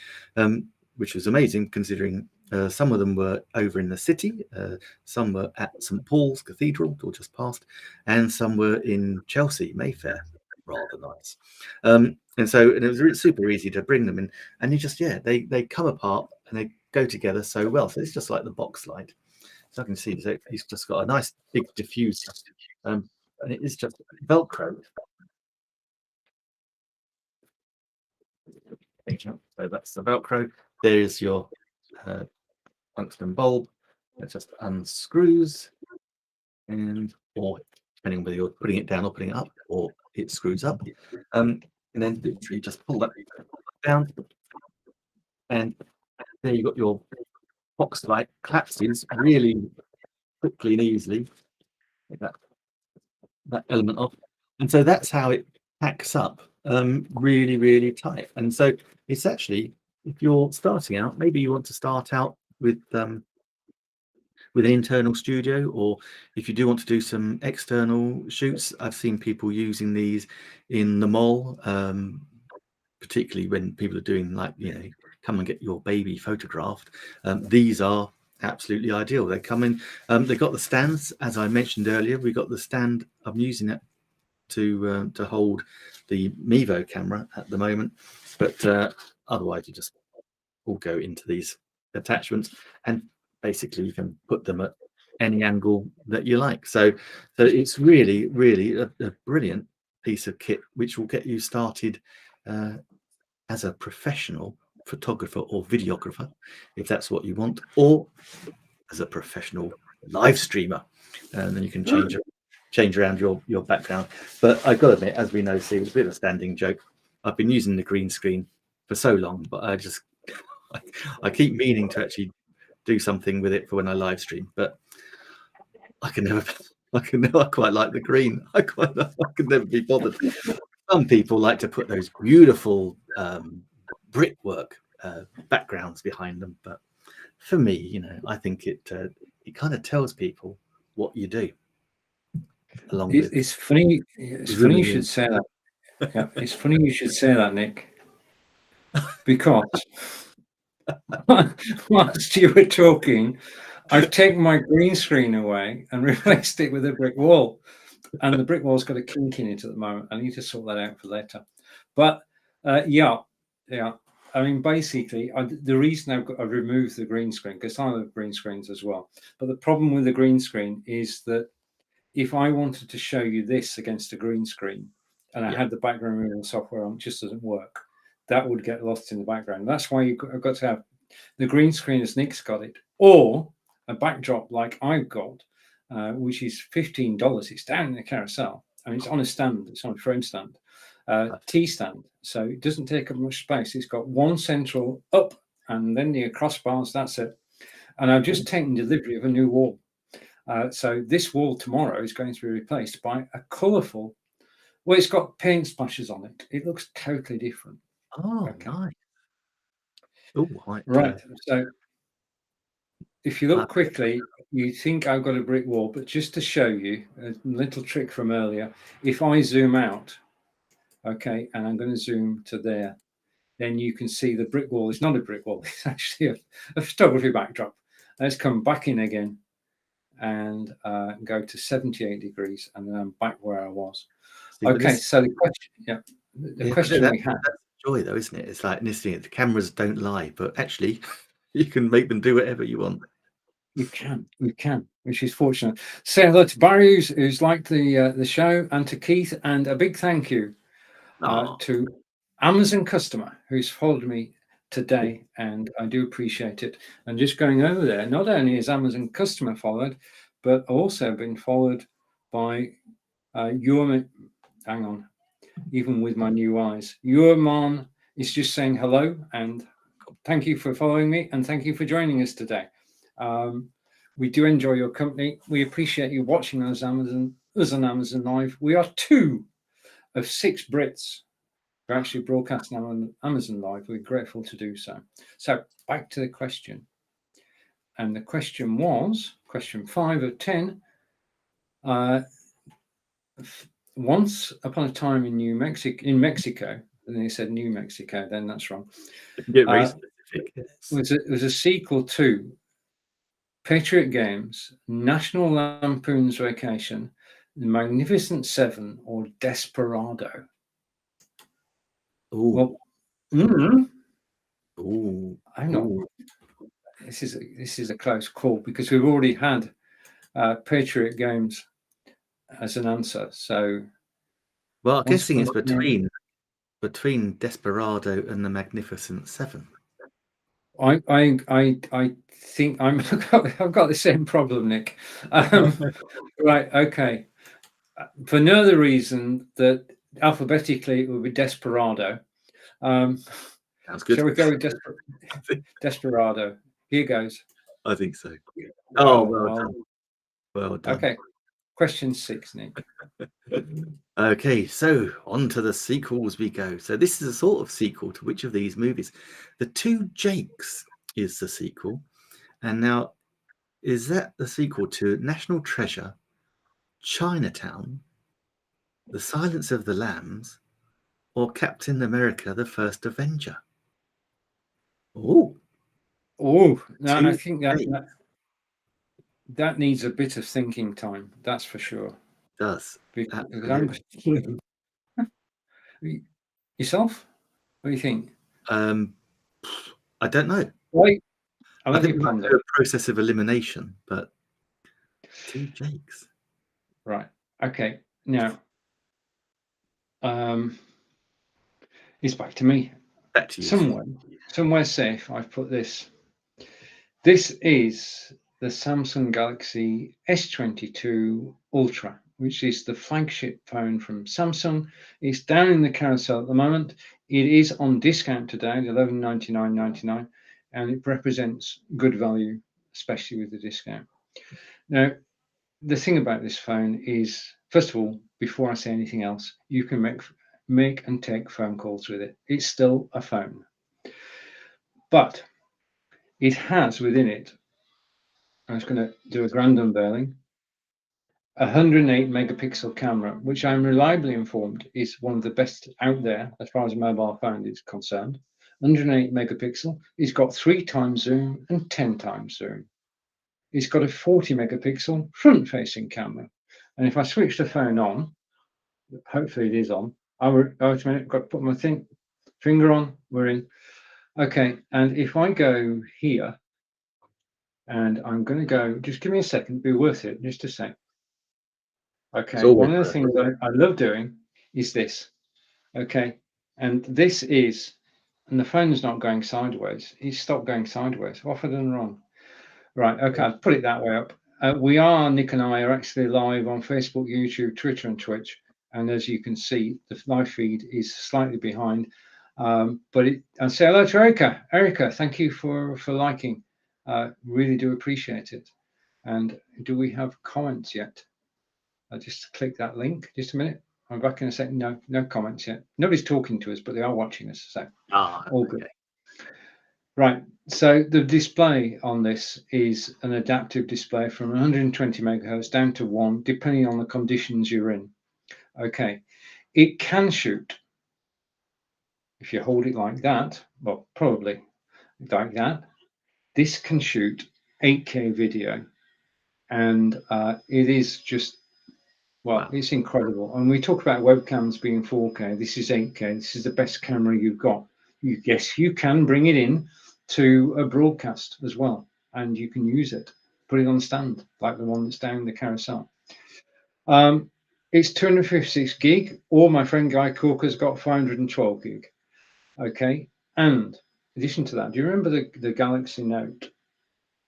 which was amazing considering some of them were over in the city, some were at St Paul's Cathedral or just past, and some were in Chelsea, Mayfair. Rather nice. And it was really super easy to bring them in, and you just, they come apart and they go together so well. So it's just like the box light. So I can see that he's just got a nice big diffuser, and it is just Velcro. So that's the Velcro. There's your tungsten bulb. It just unscrews, or depending on whether you're putting it down or putting it up, or it screws up. And then literally just pull that down, and there you got your box light. Collapses really quickly and easily. Take that element off, and so that's how it packs up really, really tight. And so it's actually, if you're starting out, maybe you want to start out with an internal studio, or if you do want to do some external shoots. I've seen people using these in the mall, particularly when people are doing, like, come and get your baby photographed. These are absolutely ideal. They come in, they've got the stands, as I mentioned earlier. We got the stand. I'm using it to hold the Mevo camera at the moment, but otherwise you just all go into these attachments, and basically you can put them at any angle that you like. So it's really, really a brilliant piece of kit, which will get you started as a professional photographer or videographer, if that's what you want, or as a professional live streamer, and then you can change around your background. But I've got to admit, as we know, Steve, it's a bit of a standing joke. I've been using the green screen for so long, but I keep meaning to actually do something with it for when I live stream, but I can never quite like the green. I can never be bothered. Some people like to put those beautiful brickwork backgrounds behind them, but for me, I think it kind of tells people what you do. It's funny. It's funny you should say that. Yeah, it's funny you should say that, Nick, because whilst you were talking, I've taken my green screen away and replaced it with a brick wall, and the brick wall's got a kink in it at the moment. I need to sort that out for later. But yeah. I mean, basically, the reason I've removed the green screen, because I have green screens as well. But the problem with the green screen is that if I wanted to show you this against a green screen, and I had the background removal software on, it just doesn't work. That would get lost in the background. That's why I've got to have the green screen as Nick's got it, or a backdrop like I've got, which is $15. It's down in the carousel, and it's on a stand. It's on a frame stand, T-stand, so it doesn't take up much space. It's got one central up, and then the crossbars. That's it. And I've just taken delivery of a new wall. So this wall tomorrow is going to be replaced by a colourful. Well, it's got paint splashes on it. It looks totally different. Oh, okay. Nice. Oh, right. So if you look quickly, you think I've got a brick wall, but just to show you a little trick from earlier, if I zoom out, okay, and I'm going to zoom to there, then you can see the brick wall is not a brick wall. It's actually a photography backdrop. Let's come back in again and go to 78 degrees, and then I'm back where I was. Okay, so the question, the question we had. joy, though, isn't it? It's like listening. The cameras don't lie, but actually, you can make them do whatever you want. You can, which is fortunate. Say hello to Barry, who's liked the show, and to Keith, and a big thank you to Amazon customer who's followed me today, and I do appreciate it. And just going over there, not only is Amazon customer followed, but also been followed by your. Hang on, even with my new eyes, your mom is just saying hello and thank you for following me, and thank you for joining us today. We do enjoy your company. We appreciate you watching us on Amazon Live. We are 2 of 6 Brits who are actually broadcasting on Amazon Live. We're grateful to do so. So back to the question. And the question was, question 5 of 10. Once upon a time in Mexico, and they said New Mexico, then that's wrong. Get very specific. Was a sequel to Patriot Games, National Lampoon's Vacation, The Magnificent Seven, or Desperado? Ooh. Well, Ooh. I'm not. This is a close call because we've already had Patriot Games as an answer. So, well, I'm guessing it's between Desperado and the Magnificent Seven. I think I've got the same problem, Nick. Right, okay. For no other reason that alphabetically it would be Desperado. Sounds good. Shall we go with Desperado? Here goes. I think so. Well done. Well done. Okay. Question 6, Nick. Okay, so on to the sequels we go. So this is a sort of sequel to which of these movies? The Two Jakes is the sequel. And now, is that the sequel to National Treasure, Chinatown, The Silence of the Lambs, or Captain America, the First Avenger? No, I think Jakes. that needs a bit of thinking time. That's for sure. It does. Yourself? What do you think? I don't know. Wait, I think we might do a process of elimination, but Two Jakes. Right. Okay. Now, it's back to me. Back to you. Somewhere safe. I've put this. This is the Samsung Galaxy S22 Ultra, which is the flagship phone from Samsung. It's down in the carousel at the moment. It is on discount today, $1199.99, and it represents good value, especially with the discount. Now, the thing about this phone is, first of all, before I say anything else, you can make and take phone calls with it. It's still a phone, but it has within it, I was going to do a grand unveiling, a 108 megapixel camera, which I'm reliably informed is one of the best out there as far as a mobile phone is concerned. 108 megapixel. It's got 3 times zoom and 10 times zoom. It's got a 40 megapixel front-facing camera. And if I switch the phone on, hopefully it is on. Wait a minute, got to put my finger on. We're in. Okay, and if I go here, and I'm going to go, just give me a second, be worth it, just a sec. Okay, one of the things I love doing is this. Okay, and this is, and the phone's not going sideways. It's stopped going sideways. What have I done wrong? Right, okay, I'll put it that way up. Nick and I are actually live on Facebook, YouTube, Twitter, and Twitch. And as you can see, the live feed is slightly behind. But I'll say hello to Erica. Erica, thank you for liking. Really do appreciate it. And do we have comments yet? I'll just click that link. Just a minute. I'm back in a second. No comments yet. Nobody's talking to us, but they are watching us. So all good. Right. So the display on this is an adaptive display from 120 megahertz down to 1, depending on the conditions you're in. Okay. It can shoot, if you hold it like that, well, probably like that. This can shoot 8K video, and it is just Well, Wow. it's incredible. And we talk about webcams being 4K. This is 8K. This is the best camera you've got. Yes, you can bring it in to a broadcast as well, and you can use it. Put it on stand, like the one that's down the carousel. It's 256 gig, or my friend Guy Corker's got 512 gig. Okay. And in addition to that, do you remember the Galaxy Note?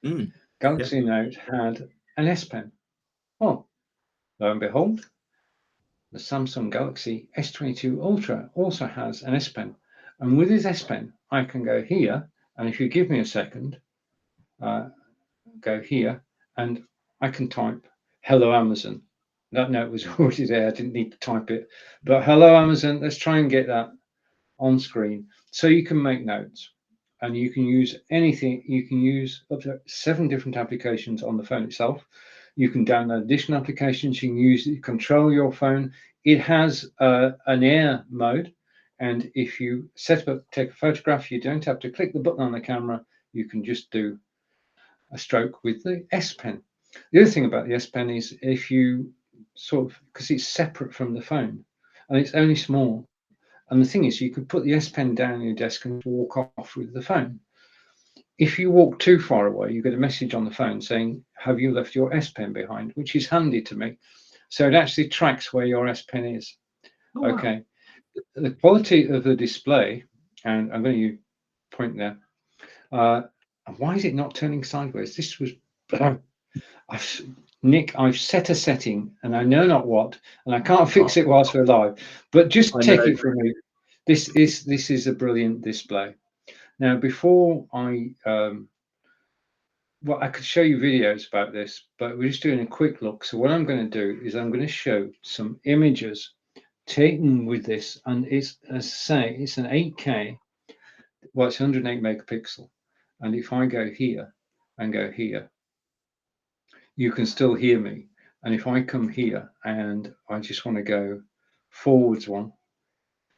Mm. Galaxy Note had an S Pen. Oh, lo and behold, the Samsung Galaxy S22 Ultra also has an S Pen. And with this S Pen, I can go here, and if you give me a second, go here, and I can type "Hello Amazon." That note was already there. I didn't need to type it. But "Hello Amazon," let's try and get that on screen. So you can make notes, and you can use anything. You can use up to 7 different applications on the phone itself. You can download additional applications. You can use it to control your phone. It has an air mode, and if you set up, take a photograph, you don't have to click the button on the camera. You can just do a stroke with the S Pen. The other thing about the S Pen is if you sort of, because it's separate from the phone and it's only small. And the thing is, you could put the S Pen down on your desk and walk off with the phone. If you walk too far away, you get a message on the phone saying, "Have you left your S Pen behind?" which is handy to me. So it actually tracks where your S Pen is. Oh, wow. Okay. The quality of the display, and I'm going to point there. Why is it not turning sideways? This was Nick, I've set a setting and I know not what, and I can't fix it whilst we're live, but just I take know. it from me. This is a brilliant display. Now, before I well, I could show you videos about this, but we're just doing a quick look. So what I'm going to do is I'm going to show some images taken with this, and it's, as I say, it's an 8K. Well, it's 108 megapixel, and if I go here and go here, you can still hear me. And if I come here and I just want to go forwards one,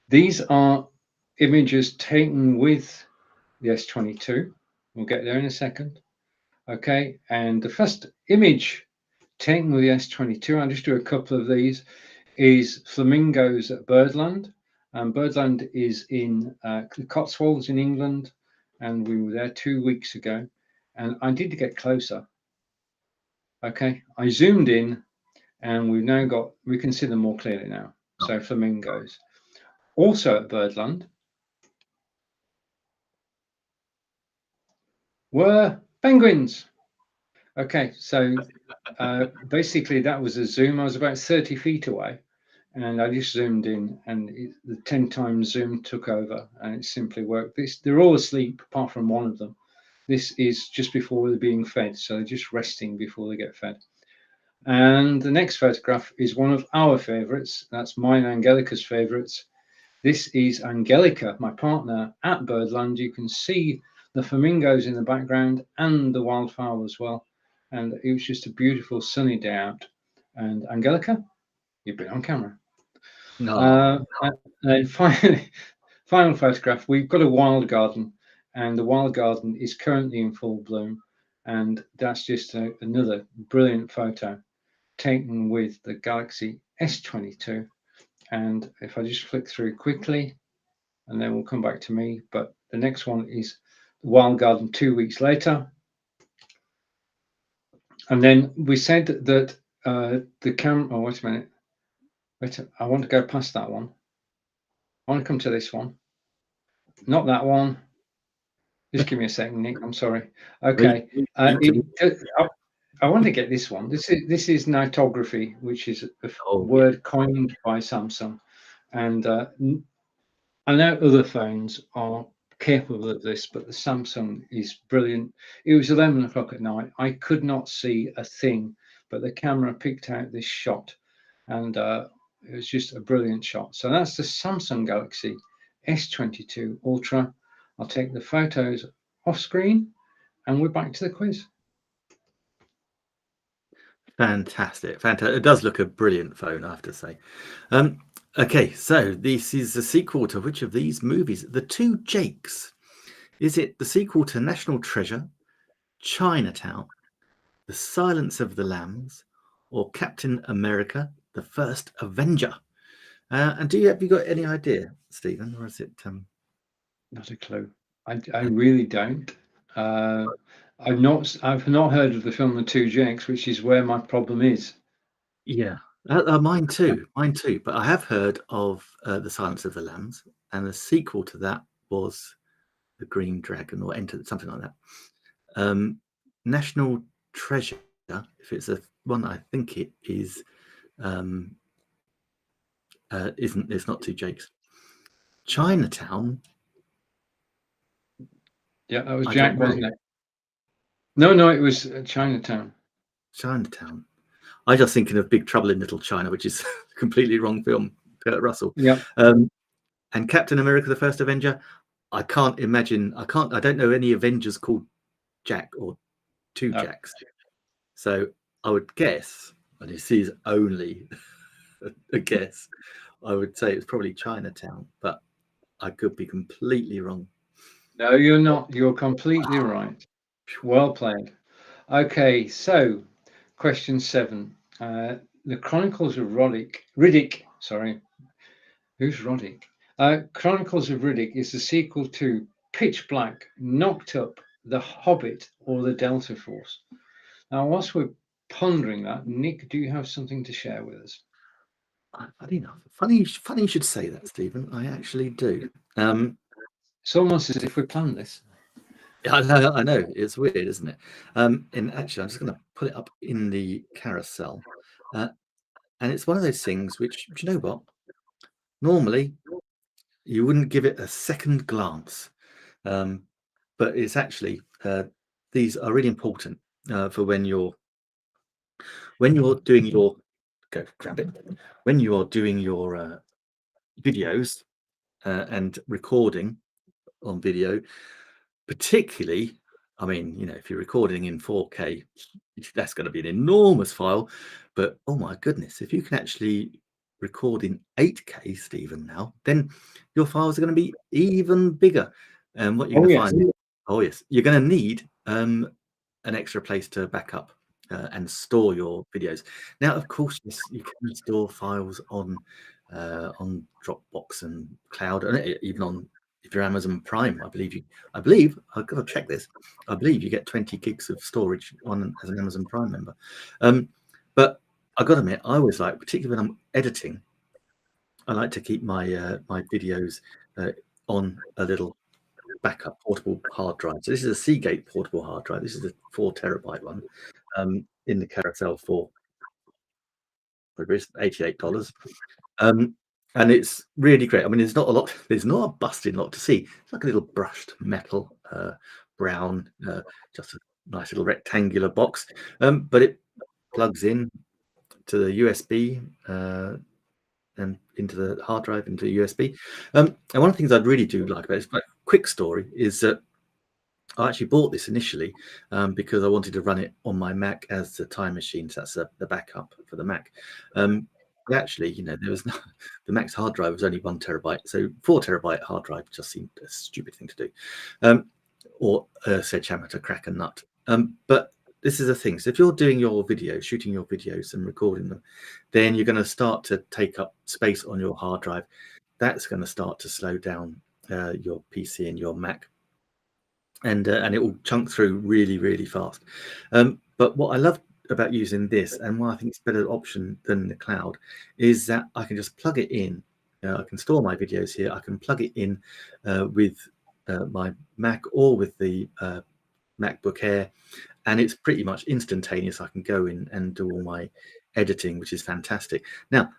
these are images taken with the S22. We'll get there in a second. Okay, and the first image taken with the S22, I'll just do a couple of these, is Flamingos at Birdland. Birdland is in the Cotswolds in England, and we were there 2 weeks ago. And I did get closer. Okay, I zoomed in, and we've now got, we can see them more clearly now. So flamingos. Also at Birdland were penguins. Okay, so basically that was a zoom. I was about 30 feet away, and I just zoomed in, and the 10 times zoom took over, and it simply worked. They're all asleep apart from one of them. This is just before they're being fed, so they're just resting before they get fed. And the next photograph is one of our favorites. That's mine and Angelica's favorites. This is Angelica, my partner, at Birdland. You can see the flamingos in the background and the wildfowl as well. And it was just a beautiful sunny day out. And Angelica, you've been on camera. No. And finally, final photograph, we've got a wild garden, and the wild garden is currently in full bloom. And that's just another brilliant photo taken with the Galaxy S22. And if I just flick through quickly, and then we'll come back to me. But the next one is the Wild Garden 2 weeks later. And then we said that the camera, oh, wait a minute. Wait, I want to go past that one. I want to come to this one. Not that one. Just give me a second, Nick. I'm sorry. Okay. I want to get this one. This is nightography, which is a word coined by Samsung. And I know other phones are capable of this, but the Samsung is brilliant. It was 11 o'clock at night. I could not see a thing, but the camera picked out this shot, and it was just a brilliant shot. So that's the Samsung Galaxy S22 Ultra. I'll take the photos off screen, and we're back to the quiz. Fantastic. It does look a brilliant phone, I have to say. Okay, so this is the sequel to which of these movies? The Two Jakes. Is it the sequel to National Treasure, Chinatown, The Silence of the Lambs, or Captain America, the first Avenger. And have you got any idea, Stephen, or is it? Not a clue. I really don't. I've not heard of the film The Two Jakes, which is where my problem is. Yeah, mine too. But I have heard of The Silence of the Lambs, and the sequel to that was The Green Dragon, or Enter, something like that. National Treasure, if it's a one, I think it is. Isn't, it's not Two Jakes. Chinatown. Yeah, that was I Jack, don't know. wasn't it? No, it was Chinatown. Chinatown. I just thinking of Big Trouble in Little China, which is a completely wrong film. Kurt Russell. Yeah. And Captain America: The First Avenger. I can't imagine. I don't know any Avengers called Jack or Two Jacks. So I would guess, and this is only a guess, I would say it's probably Chinatown, but I could be completely wrong. No, you're not. You're completely right. Well played. Okay, so question 7. The Chronicles of Riddick. Sorry, who's Roddick? Chronicles of Riddick is the sequel to Pitch Black, Knocked Up, The Hobbit, or The Delta Force. Now, whilst we're pondering that, Nick, do you have something to share with us? Funny enough, funny you should say that, Stephen. I actually do. It's almost as if we planned this. I know. It's weird, isn't it? And actually, I'm just going to put it up in the carousel. And it's one of those things which, do you know what? Normally, you wouldn't give it a second glance. But it's actually, these are really important for when you're doing your, go grab it, when you are doing your videos and recording on video, particularly, I mean, you know, if you're recording in 4K, that's going to be an enormous file. But oh my goodness, if you can actually record in 8K, Stephen, now, then your files are going to be even bigger. And what you're going to find, you're going to need an extra place to back up and store your videos. Now, of course, yes, you can store files on Dropbox and cloud, and even on, if you're Amazon Prime, I believe I've got to check this. I believe you get 20 gigs of storage on as an Amazon Prime member. But I've got to admit, I always like, particularly when I'm editing, I like to keep my my videos on a little backup portable hard drive. So this is a Seagate portable hard drive. This is a 4 terabyte one in the carousel for $88. And it's really great. I mean, there's not a lot, there's not a busting lot to see. It's like a little brushed metal brown, just a nice little rectangular box. But it plugs in to the USB and into the hard drive, into the USB. And one of the things I'd really do like about it, it's like a quick story, is that I actually bought this initially because I wanted to run it on my Mac as the Time Machine. So that's the backup for the Mac. But actually, you know, there was no, the Mac's hard drive was only 1 terabyte. So 4 terabyte hard drive just seemed a stupid thing to do. Or a sledgehammer to crack a nut. But this is the thing. So if you're doing your videos, shooting your videos and recording them, then you're going to start to take up space on your hard drive. That's going to start to slow down your PC and your Mac. And it will chunk through really, really fast. But what I love about using this, and why I think it's a better option than the cloud, is that I can just plug it in. I can store my videos here. I can plug it in with my Mac or with the MacBook Air, and it's pretty much instantaneous. I can go in and do all my editing, which is fantastic. Now,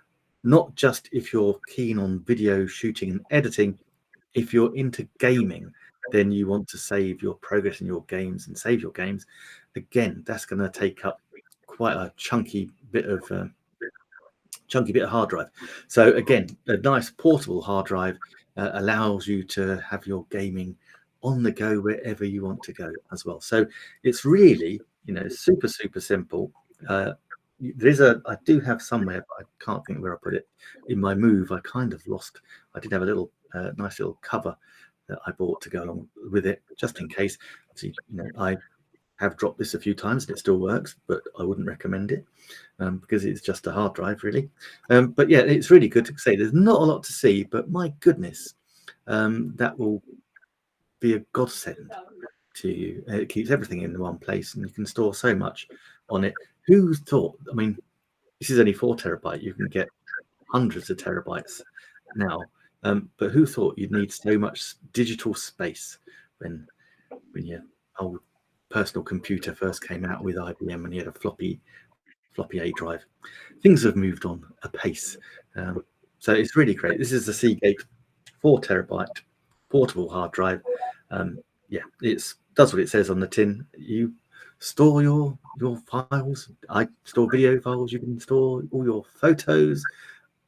not just if you're keen on video shooting and editing, if you're into gaming, then you want to save your progress in your games and save your games. Again, that's going to take up quite a chunky bit of hard drive. So again, a nice portable hard drive allows you to have your gaming on the go wherever you want to go as well. So it's really, you know, super simple. I do have somewhere, but I can't think where I put it. In my move, I kind of lost. I did have a little nice little cover that I bought to go along with it, just in case. So, you know, I have dropped this a few times and it still works, but I wouldn't recommend it because it's just a hard drive, really. But yeah, it's really good to say. There's not a lot to see, but my goodness, that will be a godsend to you. It keeps everything in one place, and you can store so much on it. Who thought? I mean, this is only 4 terabyte. You can get hundreds of terabytes now. But who thought you'd need so much digital space when your old personal computer first came out with IBM and you had a floppy A drive? Things have moved on apace. So it's really great. This is the Seagate 4 terabyte portable hard drive. Yeah, it does what it says on the tin. You store your files. I store video files. You can store all your photos,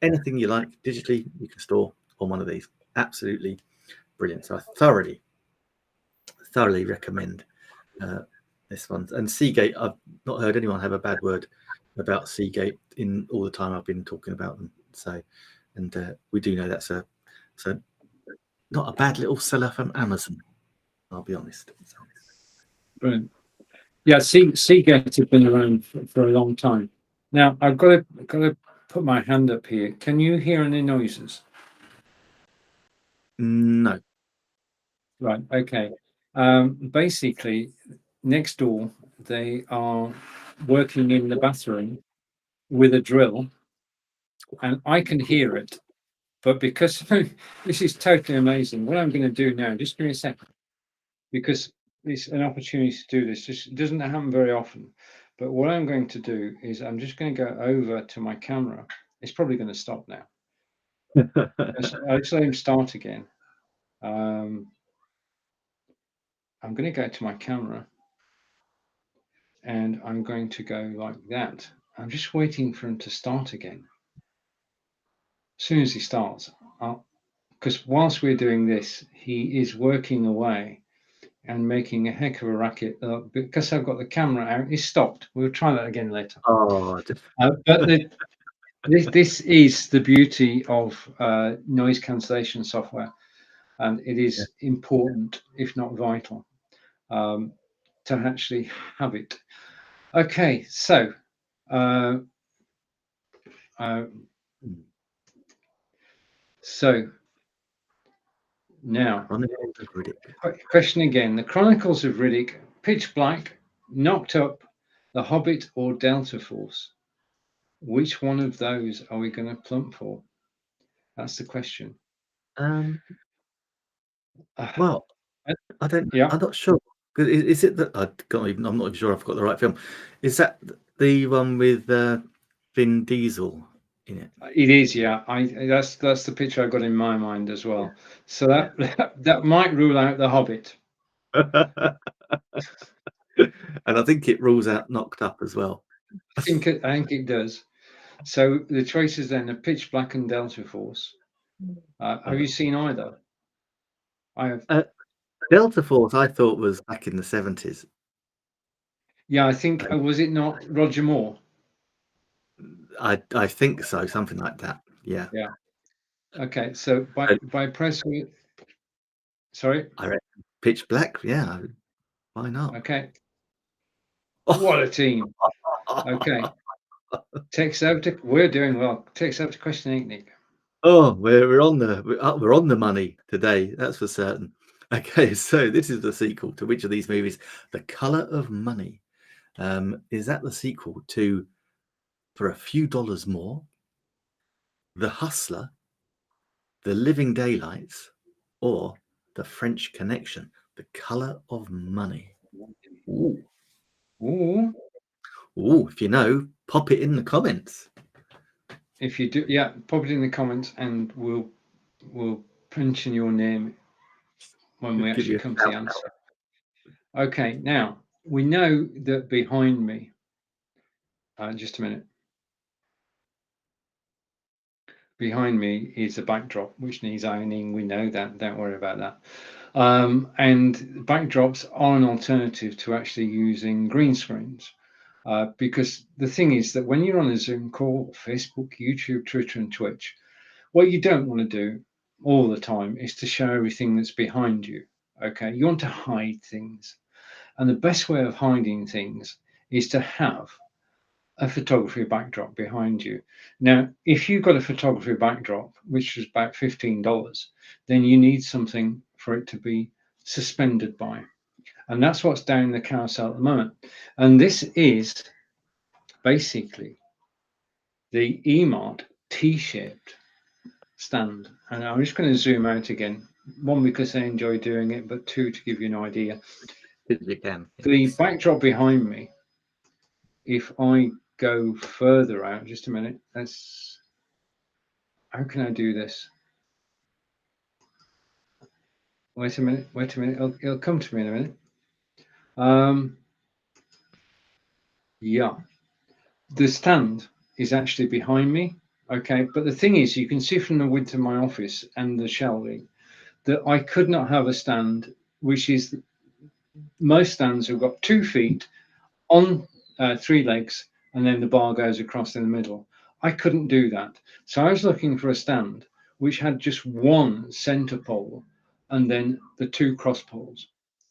anything you like digitally. You can store on one of these. Absolutely brilliant. So I thoroughly recommend this one. And Seagate, I've not heard anyone have a bad word about Seagate in all the time I've been talking about them. So, and we do know that's not a bad little seller from Amazon, I'll be honest. So. Brilliant. Yeah, Seagate have been around for a long time. Now I've got to put my hand up here. Can you hear any noises? No. Right. Okay. Basically, next door they are working in the bathroom with a drill, and I can hear it. But because this is totally amazing, what I'm going to do now, just give me a second, because it's an opportunity to do this. It doesn't happen very often. But what I'm going to do is I'm just going to go over to my camera. It's probably going to stop now. I'll just let him start again. I'm going to go to my camera and I'm going to go like that. I'm just waiting for him to start again. As soon as he starts, because whilst we're doing this, he is working away and making a heck of a racket. Because I've got the camera out, it stopped. We'll try that again later. Oh, but this is the beauty of noise cancellation software, and it is important, if not vital, to actually have it. Okay, so now, question again. The Chronicles of Riddick, Pitch Black, Knocked Up, The Hobbit, or Delta Force? Which one of those are we going to plump for? That's the question. Well, I don't. Yeah. I'm not sure. Is it that I'm not sure I've got the right film. Is that the one with Vin Diesel in it? It is, yeah. That's the picture I got in my mind as well. So that might rule out The Hobbit. And I think it rules out Knocked Up as well. I think it does. So the choices then are Pitch Black and Delta Force. Have you seen either? I have. Delta Force, I thought, was back in the 70s. Yeah, I think was it not Roger Moore? I think so, something like that. Yeah. Yeah. Okay, so by pressing, sorry. I reckon Pitch Black. Yeah. Why not? Okay. What a team. Okay. We're doing well. Takes up to question 8, Nick. Oh, we're on the money today. That's for certain. Okay, so this is the sequel to which of these movies? The Color of Money. Is that the sequel to For a Few Dollars More, The Hustler, The Living Daylights, or The French Connection? The Color of Money. Ooh. Ooh. Ooh, if you know, pop it in the comments. If you do, yeah, pop it in the comments and we'll mention your name when we actually come to the answer. Okay, now we know that behind me, just a minute. Behind me is a backdrop which needs ironing. We know that. Don't worry about that. And backdrops are an alternative to actually using green screens. Because the thing is that when you're on a Zoom call, Facebook, YouTube, Twitter, and Twitch, what you don't want to do all the time is to show everything that's behind you. Okay, you want to hide things. And the best way of hiding things is to have a photography backdrop behind you. Now, if you've got a photography backdrop, which is about $15, then you need something for it to be suspended by. And that's what's down the carousel at the moment. And this is basically the eMart T-shaped stand. And I'm just going to zoom out again. One, because I enjoy doing it, but two, to give you an idea. You can. The backdrop behind me, if I go further out, just a minute, how can I do this? Wait a minute, it'll come to me in a minute. Yeah, the stand is actually behind me, okay, but the thing is, you can see from the width of my office and the shelving that I could not have a stand, which is, most stands have got 2 feet on 3 legs, and then the bar goes across in the middle. I couldn't do that. So I was looking for a stand which had just one center pole and then the 2 cross poles.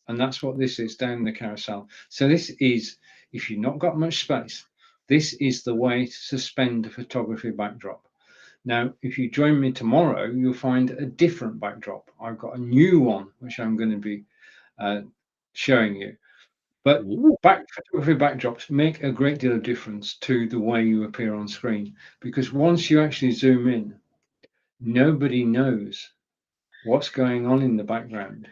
And that's what this is down the carousel. So this is, if you've not got much space, this is the way to suspend a photography backdrop. Now, if you join me tomorrow, you'll find a different backdrop. I've got a new one, which I'm going to be showing you. But photography backdrops make a great deal of difference to the way you appear on screen, because once you actually zoom in, nobody knows what's going on in the background.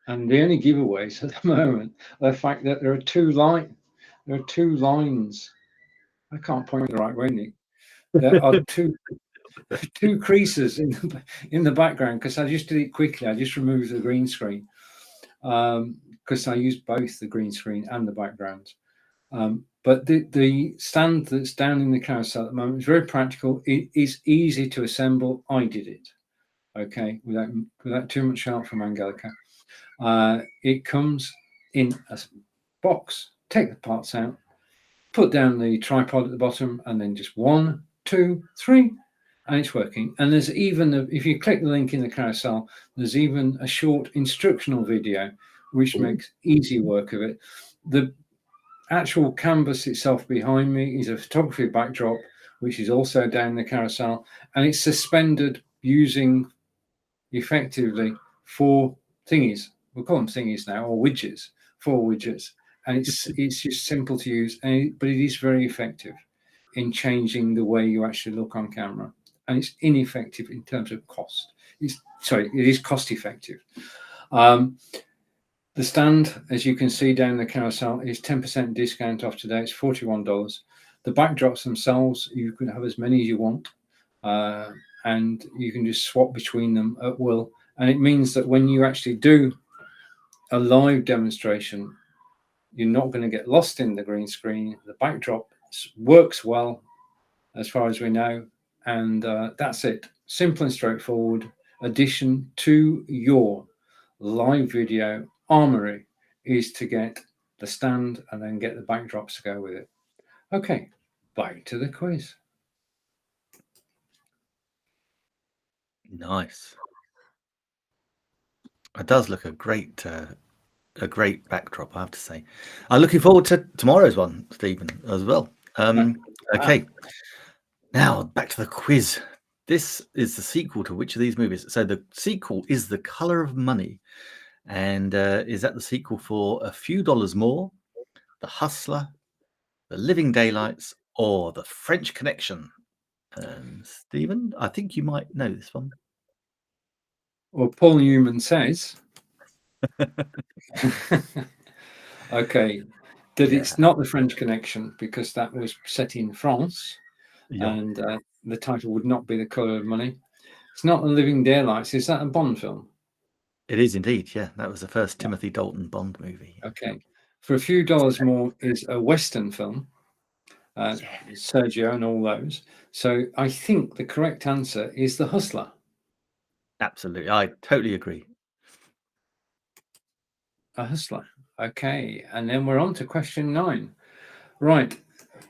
And the only giveaways at the moment are the fact that there are two lines. I can't point the right way, Nick. There are two creases in the background, because I just did it quickly. I just removed the green screen. Because I use both the green screen and the background. But the stand that's down in the carousel at the moment is very practical. It is easy to assemble. I did it, okay, without too much help from Angelica. It comes in a box. Take the parts out, put down the tripod at the bottom, and then just 1, 2, 3, and it's working. And there's even, if you click the link in the carousel, there's even a short instructional video which makes easy work of it. The actual canvas itself behind me is a photography backdrop, which is also down the carousel, and it's suspended using effectively 4 thingies. We'll call them thingies now, or widgets, 4 widgets. And it's just simple to use, but it is very effective in changing the way you actually look on camera. And it's ineffective in terms of cost. It is cost effective. The stand, as you can see down the carousel, is 10% discount off today. It's $41. The backdrops themselves, you can have as many as you want, and you can just swap between them at will. And it means that when you actually do a live demonstration, you're not going to get lost in the green screen. The backdrop works well, as far as we know, and that's it. Simple and straightforward addition to your live video armory is to get the stand and then get the backdrops to go with it. Okay, back to the quiz. Nice. It does look a great backdrop, I have to say. I'm looking forward to tomorrow's one, Stephen, as well. Okay, now back to the quiz. This is the sequel to which of these movies? So the sequel is The Color of Money. And is that the sequel for A Few Dollars More, The Hustler, The Living Daylights, or The French Connection? Stephen, I think you might know this one. Well, Paul Newman says, okay, that it's not The French Connection, because that was set in France, and the title would not be The Color of Money. It's not The Living Daylights. Is that a Bond film? It is indeed, yeah. That was the first Timothy Dalton Bond movie. Okay. For A Few Dollars More is a Western film, Sergio and all those. So I think the correct answer is The Hustler. Absolutely. I totally agree. A Hustler. Okay. And then we're on to question 9. Right.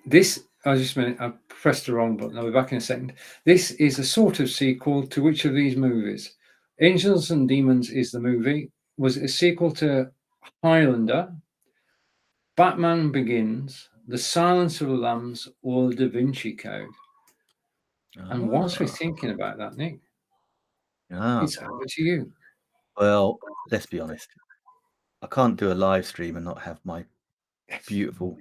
This, just a minute, I pressed the wrong button. I'll be back in a second. This is a sort of sequel to which of these movies? Angels and Demons is the movie. Was it a sequel to Highlander, Batman Begins, The Silence of the Lambs, or the Da Vinci Code. And whilst we're thinking about that, Nick, it's over to you. Well, let's be honest. I can't do a live stream and not have my beautiful.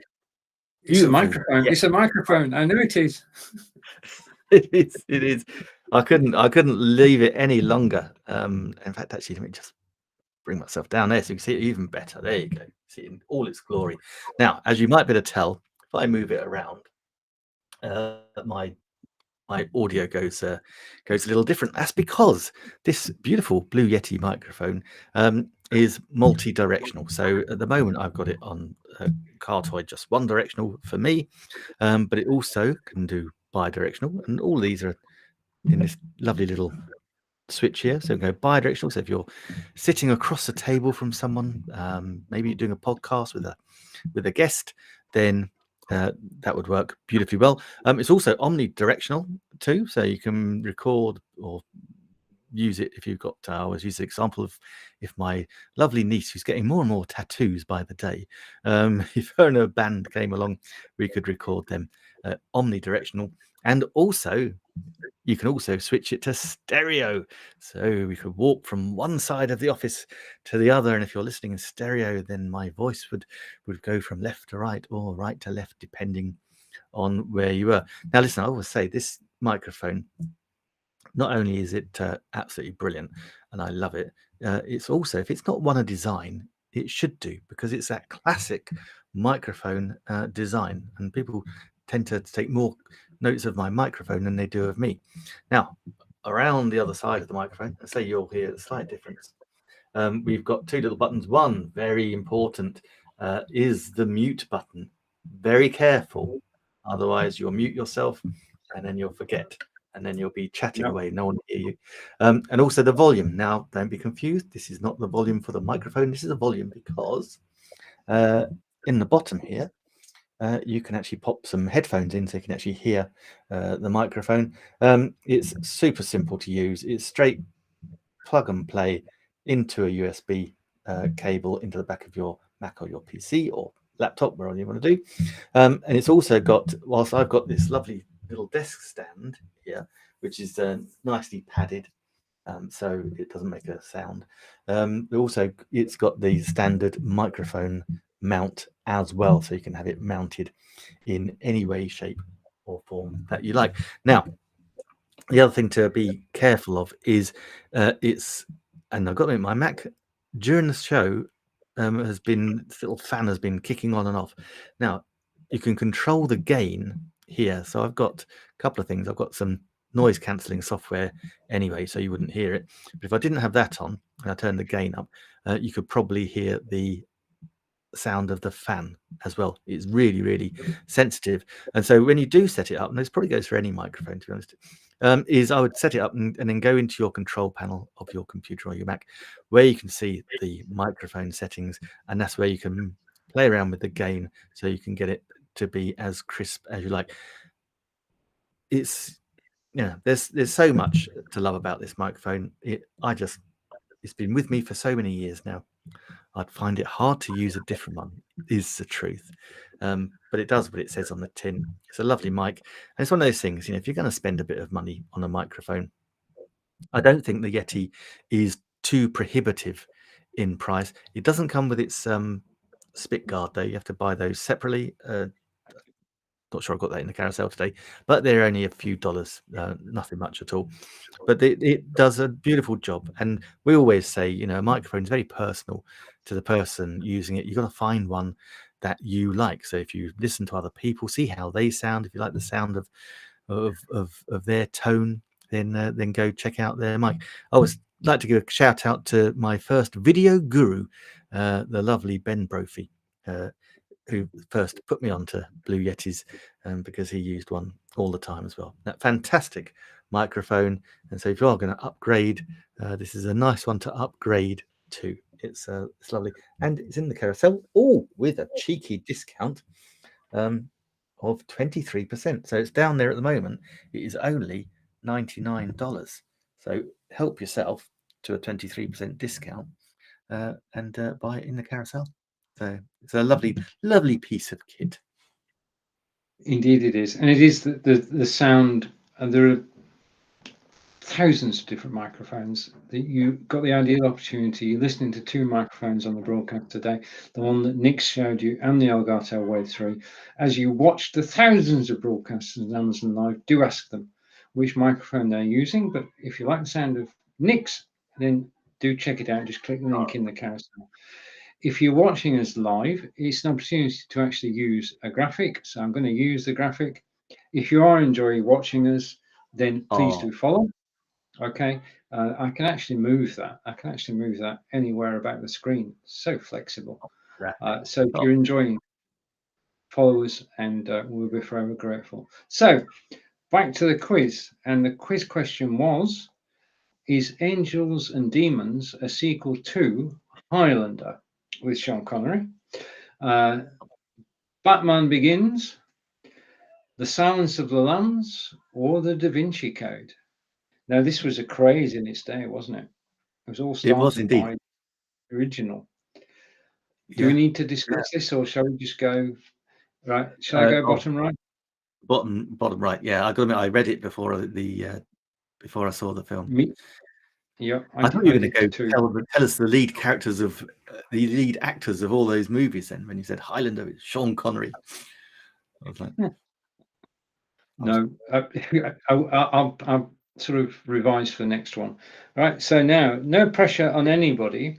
It's a microphone. It's a microphone. I know it is. It is. It is. I couldn't leave it any longer. In fact, actually, let me just bring myself down there so you can see it even better. There you go. See it in all its glory. Now, as you might be able to tell, if I move it around, my audio goes a little different. That's because this beautiful Blue Yeti microphone is multi-directional. So at the moment, I've got it on cardioid, just one directional for me, but it also can do bi-directional, and all these are in this lovely little switch here. So go bi-directional. So if you're sitting across the table from someone, maybe you're doing a podcast with a guest, then that would work beautifully well. It's also omnidirectional too, so you can record or use it if you've got. I always use the example of if my lovely niece, who's getting more and more tattoos by the day, if her and her band came along, we could record them omnidirectional, and also you can also switch it to stereo, so we could walk from one side of the office to the other, and if you're listening in stereo, then my voice would go from left to right or right to left, depending on where you were. Now listen, I always say this microphone, not only is it absolutely brilliant and I love it, it's also, if it's not one a design, it should do, because it's that classic microphone design, and people tend to take more notes of my microphone than they do of me. Now, around the other side of the microphone, let's say you'll hear a slight difference. We've got two little buttons. One, very important, is the mute button. Very careful, otherwise you'll mute yourself and then you'll forget, and then you'll be chatting away, no one will hear you. And also the volume. Now, don't be confused. This is not the volume for the microphone. This is a volume because in the bottom here, you can actually pop some headphones in so you can actually hear the microphone. It's super simple to use. It's straight plug and play into a USB cable into the back of your Mac or your PC or laptop, wherever you want to do. And it's also got, whilst I've got this lovely little desk stand here, which is nicely padded, so it doesn't make a sound. Also, it's got the standard microphone mount as well, so you can have it mounted in any way, shape, or form that you like. Now, the other thing to be careful of is and I've got it in my Mac during the show, this little fan has been kicking on and off. Now, you can control the gain here. So I've got a couple of things. I've got some noise cancelling software anyway, so you wouldn't hear it. But if I didn't have that on and I turned the gain up, you could probably hear the sound of the fan as well. It's really, really sensitive. And so when you do set it up, and this probably goes for any microphone, to be honest, is I would set it up and then go into your control panel of your computer or your Mac, where you can see the microphone settings, and that's where you can play around with the gain so you can get it to be as crisp as you like. It's there's so much to love about this microphone. It's been with me for so many years now. I'd find it hard to use a different one, is the truth. But it does what it says on the tin. It's a lovely mic. And it's one of those things, if you're going to spend a bit of money on a microphone, I don't think the Yeti is too prohibitive in price. It doesn't come with its spit guard, though. You have to buy those separately. Not sure I've got that in the carousel today, but they're only a few dollars, nothing much at all. But it does a beautiful job. And we always say, a microphone is very personal to the person using it. You've got to find one that you like. So if you listen to other people, see how they sound. If you like the sound of their tone, then go check out their mic. I always like to give a shout out to my first video guru, the lovely Ben Brophy, who first put me onto Blue Yetis, because he used one all the time as well. That fantastic microphone. And so if you are going to upgrade, this is a nice one to upgrade to. It's lovely, and it's in the carousel, with a cheeky discount of 23%. So it's down there at the moment. It is only $99. So help yourself to a 23% discount and buy it in the carousel. So it's a lovely piece of kit. Indeed it is. And it is the sound, and there are thousands of different microphones that you got the ideal opportunity. You're listening to two microphones on the broadcast today, the one that Nick showed you and the Elgato Wave 3. As you watch the thousands of broadcasters on Amazon Live, do ask them which microphone they're using. But if you like the sound of Nick's, then do check it out. Just click the link in the carousel. If you're watching us live, it's an opportunity to actually use a graphic. So I'm going to use the graphic. If you are enjoying watching us, then please do follow. Okay, I can actually move that. I can actually move that anywhere about the screen. So flexible. So if you're enjoying, follow us, and we'll be forever grateful. So back to the quiz, and the quiz question was: is Angels and Demons a sequel to Highlander with Sean Connery, Batman Begins, The Silence of the Lambs, or The Da Vinci Code? Now, this was a craze in its day, wasn't it? It was all started by the original. Do we need to discuss this, or shall we just go right? Shall I go bottom right? Bottom right. Yeah, I got to admit, I read it before before I saw the film. Yeah, I thought you were going to go tell us the lead characters of the lead actors of all those movies. Then, when you said Highlander, it's Sean Connery. I was like, no, I'll sort of revise for the next one. Right. So now, no pressure on anybody,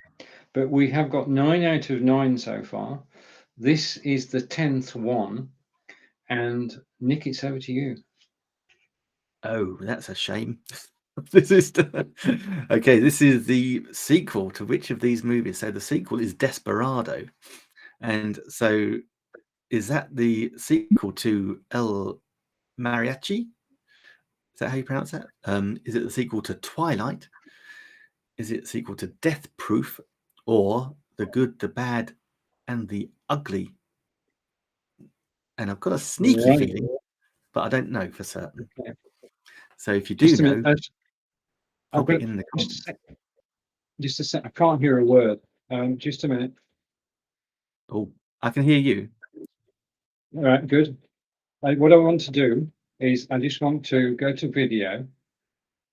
but we have got 9 out of 9 so far. This is the 10th one, and Nick, it's over to you. Oh, that's a shame. This is okay. This is the sequel to which of these movies? So the sequel is Desperado, and so is that the sequel to El Mariachi? Is that how you pronounce that? Is it the sequel to Twilight? Is it the sequel to Death Proof, or The Good, the Bad, and the Ugly? And I've got a sneaky feeling, but I don't know for certain. Okay. So if you do know, pop it in the comments. Just a sec. I can't hear a word. Just a minute. Oh, I can hear you. All right, good. What I want to do is I just want to go to video.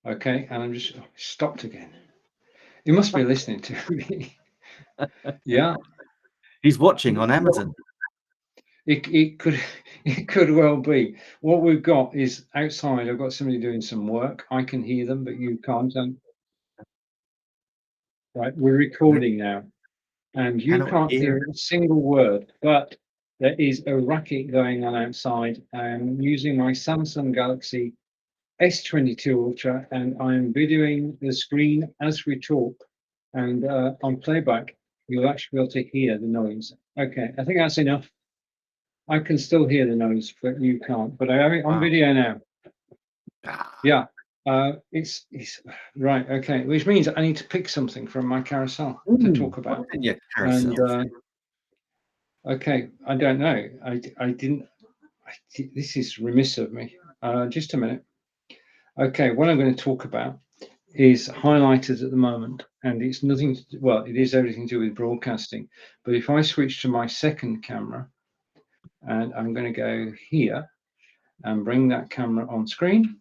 Okay, and I'm just stopped again. You must be listening to me. Yeah. He's watching on Amazon. It could well be. What we've got is outside. I've got somebody doing some work. I can hear them, but you can't. Right, we're recording now, and you can't hear a single word. But there is a racket going on outside. I'm using my Samsung Galaxy S22 Ultra, and I'm videoing the screen as we talk. And on playback, you'll actually be able to hear the noise. Okay, I think that's enough. I can still hear the noise, but you can't. But I have it on video now. Yeah, it's right. Okay, which means I need to pick something from my carousel to talk about. Yeah, carousel. And okay, I don't know. I didn't. This is remiss of me. Just a minute. Okay, what I'm going to talk about is highlighters at the moment, and it's nothing to do, well, it is everything to do with broadcasting. But if I switch to my second camera, and I'm going to go here and bring that camera on screen.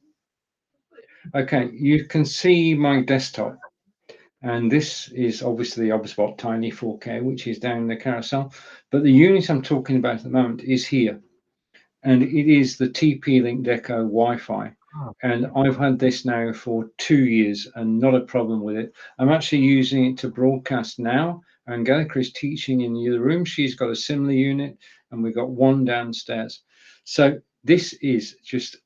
Okay, you can see my desktop, and this is obviously OBSBot Tiny 4K, which is down in the carousel. But the unit I'm talking about at the moment is here, and it is the TP-Link Deco Wi-Fi. And I've had this now for 2 years and not a problem with it. I'm actually using it to broadcast now. Angelica is teaching in the other room. She's got a similar unit, and we've got one downstairs. So this is just,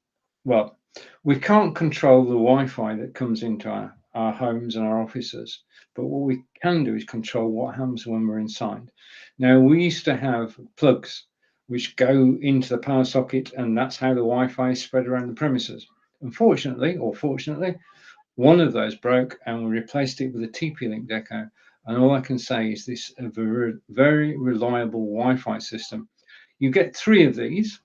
well, we can't control the Wi-Fi that comes into our homes and our offices, but what we can do is control what happens when we're inside. Now, we used to have plugs which go into the power socket, and that's how the Wi-Fi is spread around the premises. Unfortunately, or fortunately, one of those broke, and we replaced it with a TP-Link Deco. And all I can say is this is a very, very reliable Wi-Fi system. You get 3 of these.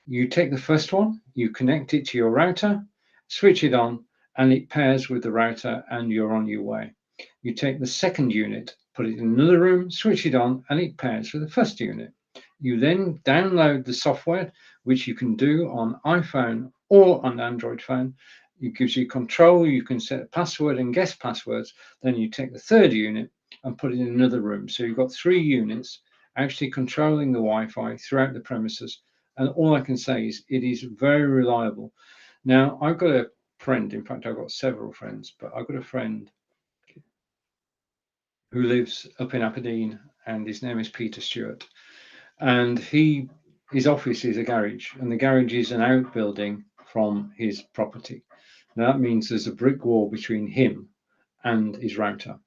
You take the first one, you connect it to your router, switch it on, and it pairs with the router, and you're on your way. You take the second unit, put it in another room, switch it on, and it pairs with the first unit. You then download the software, which you can do on iPhone or on Android phone. It gives you control. You can set a password and guess passwords. Then you take the third unit and put it in another room. So you've got 3 units actually controlling the Wi-Fi throughout the premises. And all I can say is it is very reliable. Now, I've got a friend, in fact, I've got several friends, but I've got a friend who lives up in Aberdeen, and his name is Peter Stewart. And his office is a garage, and the garage is an outbuilding from his property. Now, that means there's a brick wall between him and his router.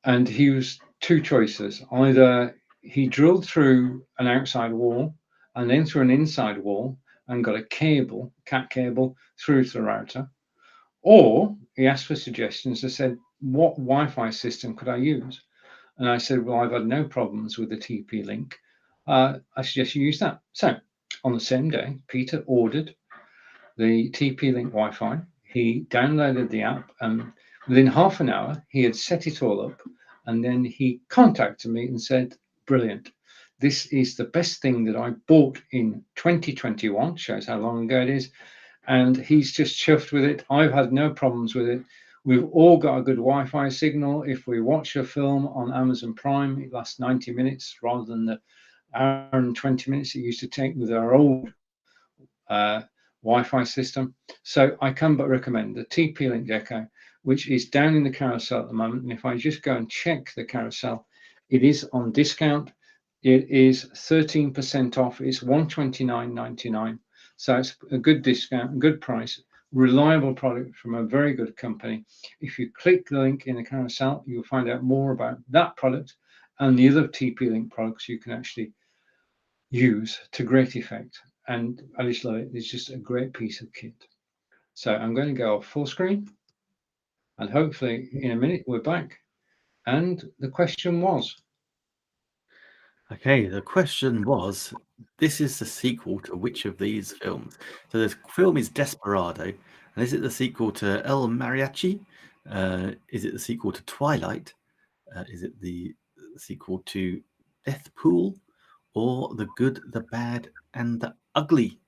And he was 2 choices. Either he drilled through an outside wall and then through an inside wall and got a cable, cat cable, through to the router, or he asked for suggestions and said, what Wi-Fi system could I use? And I said, well, I've had no problems with the TP-Link. I suggest you use that. So on the same day, Peter ordered the TP-Link Wi-Fi. He downloaded the app, and within half an hour, he had set it all up. And then he contacted me and said, brilliant. This is the best thing that I bought in 2021. Shows how long ago it is. And he's just chuffed with it. I've had no problems with it. We've all got a good Wi-Fi signal. If we watch a film on Amazon Prime, it lasts 90 minutes rather than the hour and 20 minutes it used to take with our old Wi-Fi system. So I can but recommend the TP-Link Deco, which is down in the carousel at the moment. And if I just go and check the carousel, it is on discount. It is 13% off. It's $129.99. So it's a good discount, a good price, reliable product from a very good company. If you click the link in the carousel, you'll find out more about that product and the other TP-Link products you can actually use to great effect. And I just love it. It's just a great piece of kit. So I'm going to go off full screen, and hopefully in a minute we're back. And the question was, Okay, the question was, this is the sequel to which of these films? So the film is Desperado, and is it the sequel to El Mariachi? Is it the sequel to Twilight? Is it the sequel to Death Pool? Or The Good, the Bad, and the Ugly?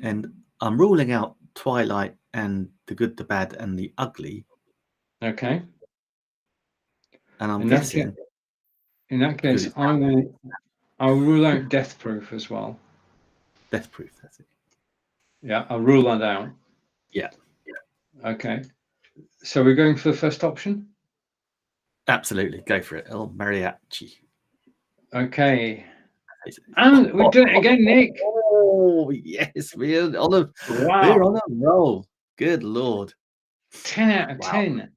And I'm ruling out Twilight and The Good, the Bad, and the Ugly. okay. And I'm In guessing... in that case, I'll rule out Death Proof as well. Death Proof, that's it. Yeah, I'll rule that out. Yeah. Okay. So we're going for the first option? Absolutely. Go for it. El Mariachi. Okay. And we've done it again, Nick. Oh, yes. We're on a roll. Good Lord. 10 out of 10.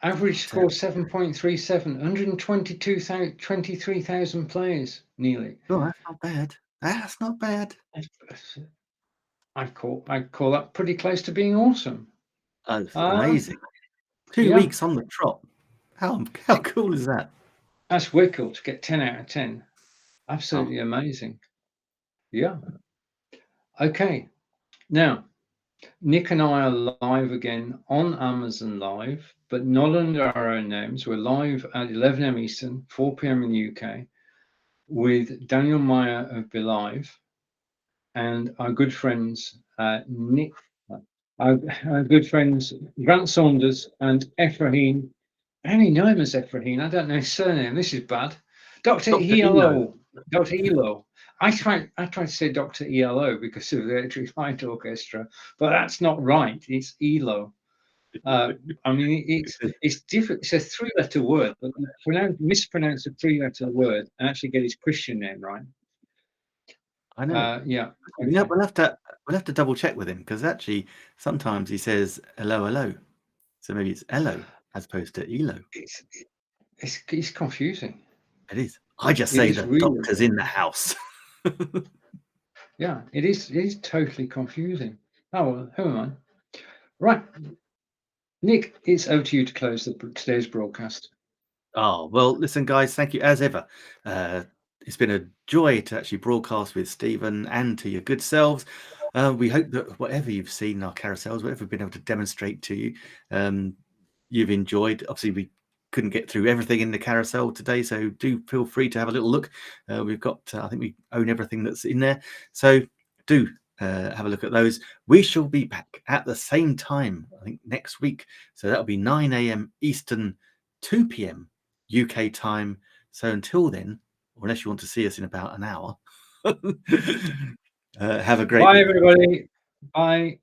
Average score 7.37. 123,000 players, nearly. Oh, that's not bad. That's not bad. I call that pretty close to being awesome. That's amazing. 2 weeks on the trot. How cool is that? That's wicked to get 10 out of 10. Absolutely amazing. Yeah. Okay. Now, Nick and I are live again on Amazon Live, but not under our own names. We're live at 11 a.m. Eastern, 4 p.m. in the UK, with Daniel Meyer of Belive and our good friends Nick, our good friends Grant Saunders and Ephraim. I only know him as Ephraim. I don't know his surname. This is bad. Dr. ELO. Dr. ELO. I tried to say Dr. ELO because of the Electric Light Orchestra, but that's not right. It's ELO. I mean, it's different. It's a 3-letter word, but mispronounce a 3-letter word and actually get his Christian name right. I know. Yeah. Okay. Yeah, we'll have to double check with him because actually sometimes he says hello, so maybe it's Elo as opposed to Elo. It's confusing. It is. I just say the really doctor's in the house. Yeah, it is. It is totally confusing. Oh, well, who am I? Right, Nick, it's over to you to close today's broadcast. Oh, well, listen, guys, thank you as ever. It's been a joy to actually broadcast with Stephen and to your good selves. We hope that whatever you've seen in our carousels, whatever we've been able to demonstrate to you, you've enjoyed. Obviously, we couldn't get through everything in the carousel today, so do feel free to have a little look. We've got, I think we own everything that's in there, so do have a look at those. We shall be back at the same time, I think, next week. So that'll be 9 a.m. Eastern, 2 p.m. UK time. So until then, or unless you want to see us in about an hour, have a great Bye, week. everybody. Bye.